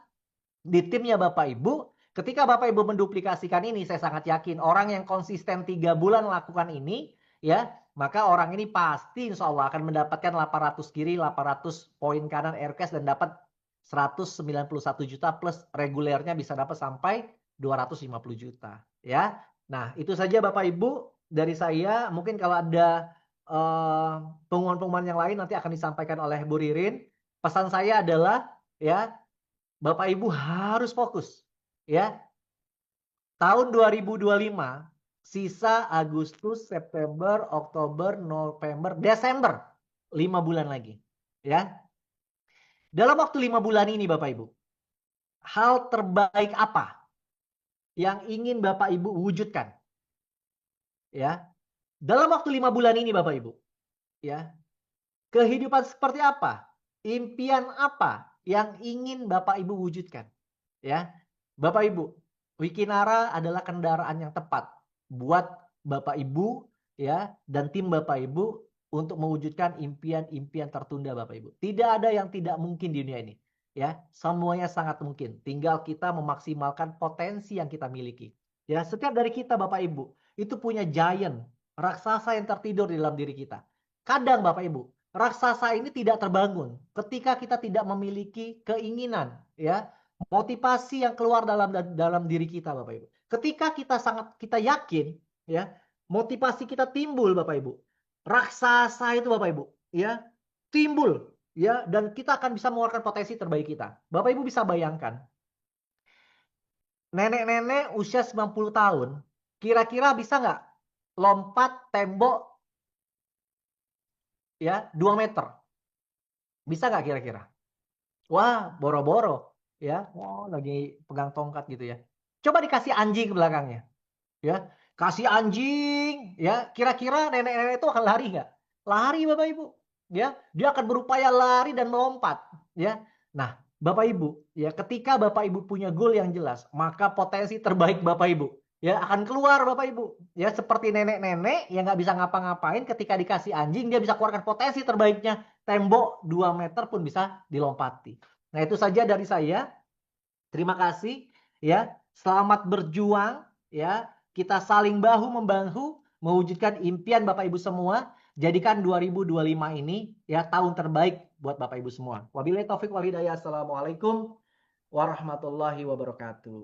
di timnya Bapak Ibu, ketika Bapak Ibu menduplikasikan ini, saya sangat yakin orang yang konsisten 3 bulan melakukan ini, ya, maka orang ini pasti insya Allah akan mendapatkan 800 kiri, 800 poin kanan aircash dan dapat 191 juta plus regulernya bisa dapat sampai 250 juta, ya. Nah, itu saja Bapak Ibu dari saya. Mungkin kalau ada pengumuman-pengumuman yang lain nanti akan disampaikan oleh Bu Ririn. Pesan saya adalah, ya, Bapak Ibu harus fokus, ya. Tahun 2025, sisa Agustus, September, Oktober, November, Desember, 5 bulan lagi, ya. Dalam waktu 5 bulan ini Bapak Ibu, hal terbaik apa yang ingin Bapak Ibu wujudkan? Ya. Dalam waktu 5 bulan ini Bapak Ibu, ya. Kehidupan seperti apa? Impian apa yang ingin Bapak Ibu wujudkan? Ya. Bapak Ibu, Wikinara adalah kendaraan yang tepat buat Bapak Ibu, ya, dan tim Bapak Ibu untuk mewujudkan impian-impian tertunda Bapak Ibu. Tidak ada yang tidak mungkin di dunia ini, ya. Semuanya sangat mungkin. Tinggal kita memaksimalkan potensi yang kita miliki. Ya, setiap dari kita Bapak Ibu itu punya giant, raksasa yang tertidur di dalam diri kita. Kadang Bapak Ibu, raksasa ini tidak terbangun ketika kita tidak memiliki keinginan, ya, motivasi yang keluar dalam diri kita Bapak Ibu. Ketika kita yakin, ya, motivasi kita timbul Bapak Ibu. Raksasa itu Bapak Ibu, ya, timbul, ya, dan kita akan bisa mengeluarkan potensi terbaik kita. Bapak Ibu bisa bayangkan, nenek-nenek usia 90 tahun, kira-kira bisa nggak lompat tembok, ya, 2 meter? Bisa nggak kira-kira? Wah, boro-boro, ya. Oh, lagi pegang tongkat gitu ya. Coba dikasih anjing ke belakangnya, ya. Kasih anjing, ya. Kira-kira nenek-nenek itu akan lari nggak? Lari Bapak Ibu, ya. Dia akan berupaya lari dan melompat, ya. Nah, Bapak Ibu, ya, ketika Bapak Ibu punya goal yang jelas, maka potensi terbaik Bapak Ibu, ya, akan keluar Bapak Ibu, ya. Seperti nenek-nenek yang nggak bisa ngapa-ngapain, ketika dikasih anjing dia bisa keluarkan potensi terbaiknya. Tembok 2 meter pun bisa dilompati. Nah, itu saja dari saya. Terima kasih, ya. Selamat berjuang, ya. Kita saling bahu-membahu mewujudkan impian Bapak Ibu semua. Jadikan 2025 ini, ya, tahun terbaik buat Bapak Ibu semua. Wabillahi taufik wal hidayah. Assalamualaikum warahmatullahi wabarakatuh.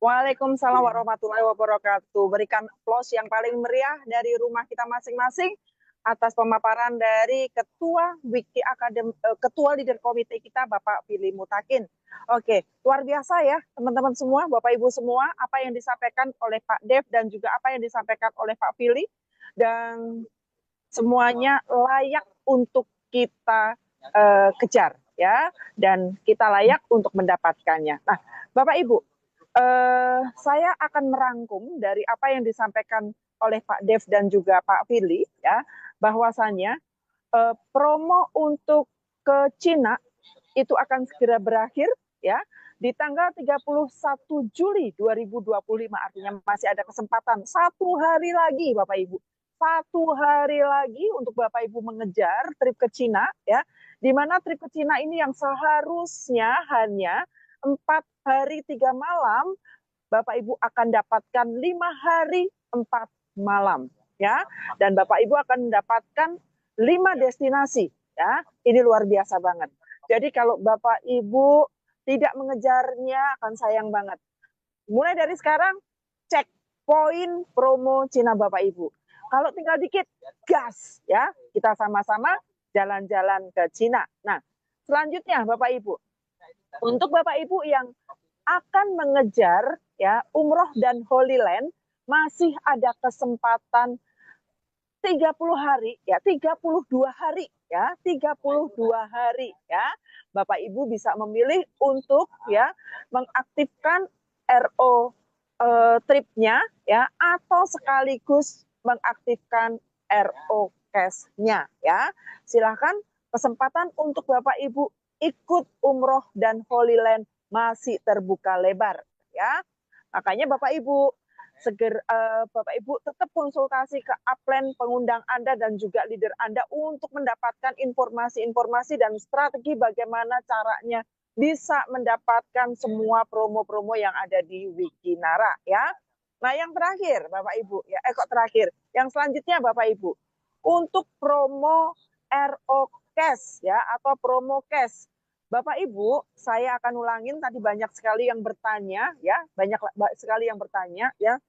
Waalaikumsalam warahmatullahi wabarakatuh. Berikan aplaus yang paling meriah dari rumah kita masing-masing atas pemaparan dari Ketua Wiki Academy, Ketua Leader Komite kita, Bapak Fili Mutakin. Oke, luar biasa ya teman-teman semua, Bapak Ibu semua, apa yang disampaikan oleh Pak Dev dan juga apa yang disampaikan oleh Pak Fili, dan semuanya layak untuk kita kejar, ya, dan kita layak untuk mendapatkannya. Nah, Bapak Ibu, saya akan merangkum dari apa yang disampaikan oleh Pak Dev dan juga Pak Fili, ya, bahwasannya promo untuk ke Cina itu akan segera berakhir, ya, di tanggal 31 Juli 2025, artinya masih ada kesempatan 1 hari lagi Bapak Ibu. 1 hari lagi untuk Bapak Ibu mengejar trip ke Cina, ya, di mana trip ke Cina ini yang seharusnya hanya 4 hari 3 malam, Bapak Ibu akan dapatkan 5 hari 4 malam, ya, dan Bapak Ibu akan mendapatkan 5 destinasi, ya. Ini luar biasa banget. Jadi kalau Bapak Ibu tidak mengejarnya akan sayang banget. Mulai dari sekarang cek poin promo Cina Bapak Ibu. Kalau tinggal dikit, gas, ya. Kita sama-sama jalan-jalan ke Cina. Nah, selanjutnya Bapak Ibu, untuk Bapak Ibu yang akan mengejar, ya, umroh dan Holy Land, masih ada kesempatan 30 hari, ya, 32 hari, ya, 32 hari, ya. Bapak Ibu bisa memilih untuk, ya, mengaktifkan RO tripnya, ya, atau sekaligus mengaktifkan RO cash-nya, ya. Silahkan, kesempatan untuk Bapak Ibu ikut umroh dan Holy Land masih terbuka lebar, ya. Makanya Bapak Ibu Bapak Ibu tetap konsultasi ke upline pengundang Anda dan juga leader Anda untuk mendapatkan informasi-informasi dan strategi bagaimana caranya bisa mendapatkan semua promo-promo yang ada di Wikinara ya. Nah, yang terakhir Bapak Ibu ya, kok terakhir? Yang selanjutnya Bapak Ibu, untuk promo RO Cash ya atau promo cash. Bapak Ibu, saya akan ulangin, tadi banyak sekali yang bertanya ya, banyak sekali yang bertanya ya.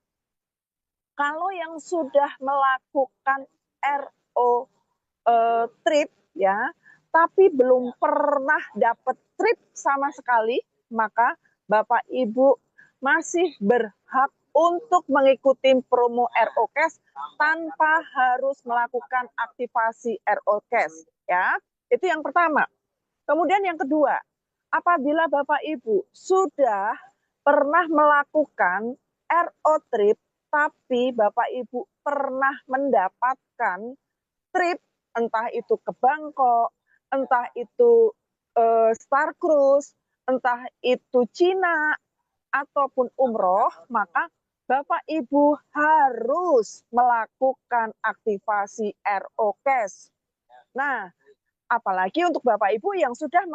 Kalau yang sudah melakukan RO trip ya, tapi belum pernah dapat trip sama sekali, maka Bapak Ibu masih berhak untuk mengikuti promo RO Cash tanpa harus melakukan aktivasi RO Cash ya. Itu yang pertama. Kemudian yang kedua, apabila Bapak Ibu sudah pernah melakukan RO trip tapi Bapak Ibu pernah mendapatkan trip, entah itu ke Bangkok, entah itu Star Cruise, entah itu Cina, ataupun umroh, maka Bapak Ibu harus melakukan aktivasi RO Cash. Nah, apalagi untuk Bapak Ibu yang sudah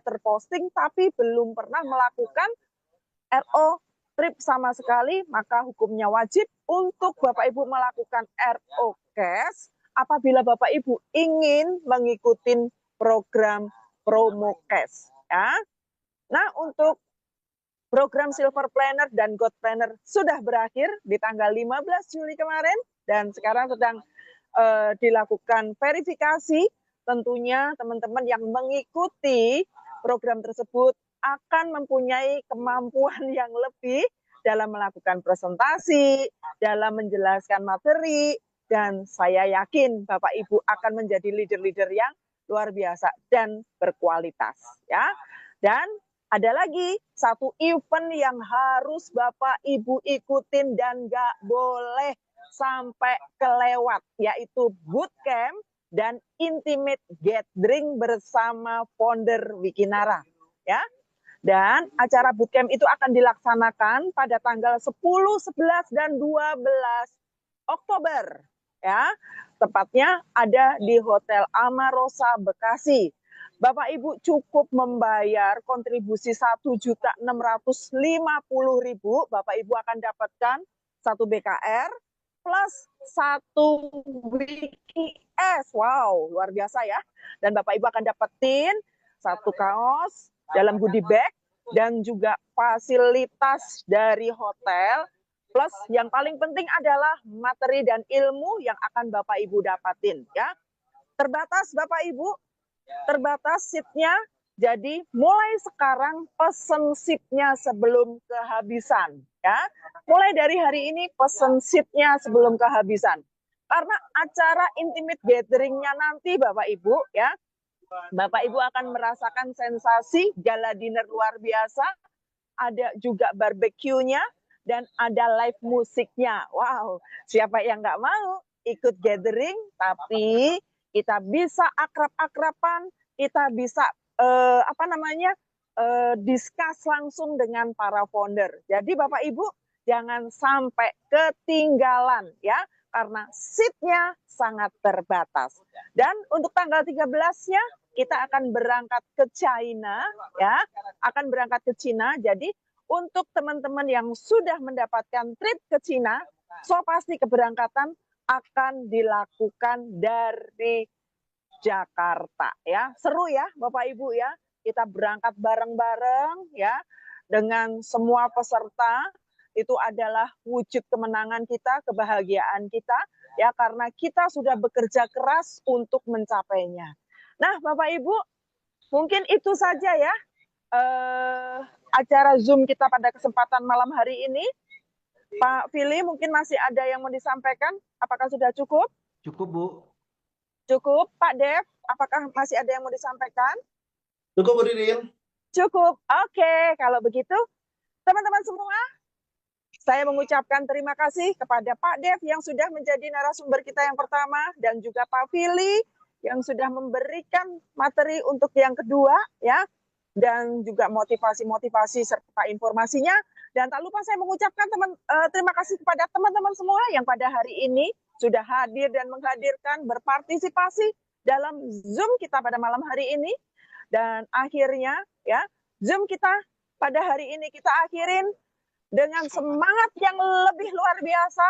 terposting tapi belum pernah melakukan RO trip sama sekali, maka hukumnya wajib untuk Bapak Ibu melakukan RO Cash apabila Bapak Ibu ingin mengikuti program promo cash ya. Nah, untuk program Silver Planner dan Gold Planner sudah berakhir di tanggal 15 Juli kemarin dan sekarang sedang dilakukan verifikasi. Tentunya teman-teman yang mengikuti program tersebut akan mempunyai kemampuan yang lebih dalam melakukan presentasi, dalam menjelaskan materi, dan saya yakin Bapak Ibu akan menjadi leader-leader yang luar biasa dan berkualitas ya. Dan ada lagi satu event yang harus Bapak Ibu ikutin dan nggak boleh sampai kelewat, yaitu bootcamp dan intimate gathering bersama founder Wikinara ya. Dan acara bootcamp itu akan dilaksanakan pada tanggal 10, 11 dan 12 Oktober ya. Tepatnya ada di Hotel Amarosa Bekasi. Bapak Ibu cukup membayar kontribusi 1.650.000, Bapak Ibu akan dapatkan 1 BKR plus 1 WKS. Wow, luar biasa ya. Dan Bapak Ibu akan dapetin 1 kaos dalam goodie bag dan juga fasilitas dari hotel. Plus yang paling penting adalah materi dan ilmu yang akan Bapak Ibu dapatin ya. Terbatas Bapak Ibu, terbatas seatnya. Jadi mulai sekarang pesen seatnya sebelum kehabisan ya. Mulai dari hari ini pesen seatnya sebelum kehabisan. Karena acara intimate gathering-nya nanti Bapak Ibu ya, Bapak Ibu akan merasakan sensasi gala dinner luar biasa, ada juga barbecue-nya, dan ada live musiknya. Wow, siapa yang nggak mau ikut gathering, tapi kita bisa akrab-akraban, kita bisa discuss langsung dengan para founder. Jadi Bapak Ibu jangan sampai ketinggalan ya, karena seatnya sangat terbatas. Dan untuk tanggal 13-nya kita akan berangkat ke China ya, akan berangkat ke China. Jadi untuk teman-teman yang sudah mendapatkan trip ke China, so pasti keberangkatan akan dilakukan dari Jakarta ya. Seru ya Bapak Ibu ya. Kita berangkat bareng-bareng ya dengan semua peserta. Itu adalah wujud kemenangan kita, kebahagiaan kita ya, karena kita sudah bekerja keras untuk mencapainya. Nah, Bapak Ibu, mungkin itu saja ya acara Zoom kita pada kesempatan malam hari ini. Pak Fili, mungkin masih ada yang mau disampaikan? Apakah sudah cukup? Cukup, Bu. Cukup. Pak Dev, apakah masih ada yang mau disampaikan? Cukup, Bu Didin. Cukup. Oke, kalau begitu, teman-teman semua, saya mengucapkan terima kasih kepada Pak Dev yang sudah menjadi narasumber kita yang pertama, dan juga Pak Fili yang sudah memberikan materi untuk yang kedua, ya, dan juga motivasi-motivasi serta informasinya. Dan tak lupa saya mengucapkan terima kasih kepada teman-teman semua yang pada hari ini sudah hadir dan menghadirkan, berpartisipasi dalam Zoom kita pada malam hari ini. Dan akhirnya ya, Zoom kita pada hari ini kita akhirin dengan semangat yang lebih luar biasa.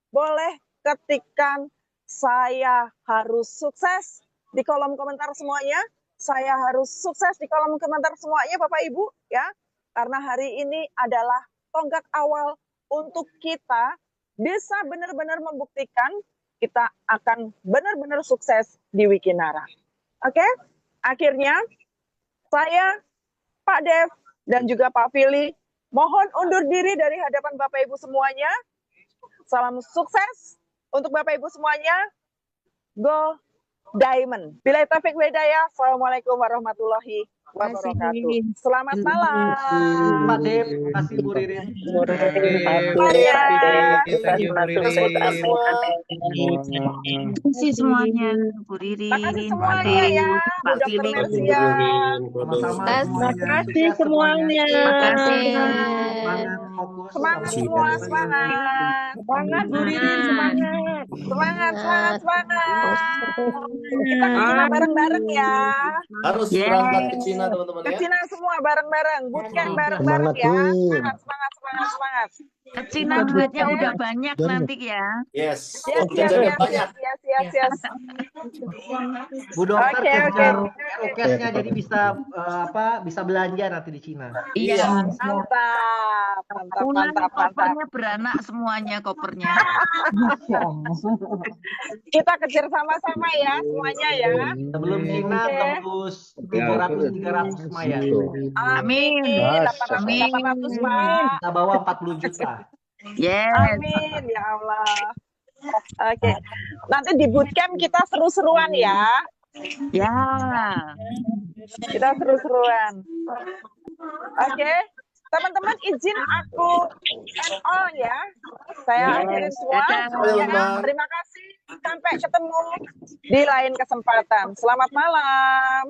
Boleh ketikkan saya harus sukses di kolom komentar semuanya. Saya harus sukses di kolom komentar semuanya Bapak Ibu ya. Karena hari ini adalah tonggak awal untuk kita bisa benar-benar membuktikan kita akan benar-benar sukses di Wikinara. Oke? Akhirnya saya, Pak Dev, dan juga Pak Fili mohon undur diri dari hadapan Bapak Ibu semuanya. Salam sukses untuk Bapak Ibu semuanya. Go Diamond. Bila taufik hidayah. Assalamualaikum warahmatullahi wabarakatuh. Selamat malam. Pak Dev, terima kasih Bu Ririn. Thank you, Bu Ririn. Terima kasih semuanya, Bu Ririn, Terima kasih Pak semuanya ya, Dev, Bu Pak Dr. Fili. Mersia. Sama-sama Terima semuanya. kasih Sukses semuanya. Terima kasih. Semangat, fokus. Semangat Sampai semua, jumpa. semangat. Semangat Bu Ririn, semangat. Semangat. Kita ke Cina bareng-bareng ya. Harus Yes. berangkat ke Cina teman-teman Ke ya. Cina semua bareng-bareng. Bootcamp bareng-bareng ya. Semangat. Ke Cina duitnya udah banyak nanti ya. Yes. Yes, Jajannya banyak. yes. Bu Dokter Oke. kejar RUKS-nya jadi bisa belanja nanti di Cina. Iya. Mantap. Pulang kopernya beranak semuanya kopernya. Kita kejar sama-sama ya semuanya ya. Sebelum Cina Oke. tembus 700-300 lumayan. Amin. 800 Pak. Kita bawa 40 juta. Yes. Amin ya Allah. Oke. Nanti di bootcamp kita seru-seruan ya. Ya. Kita seru-seruan. Oke. Teman-teman izin aku end all ya. Saya akhirin semua. Dadah. Ya, terima kasih. Sampai ketemu di lain kesempatan. Selamat malam.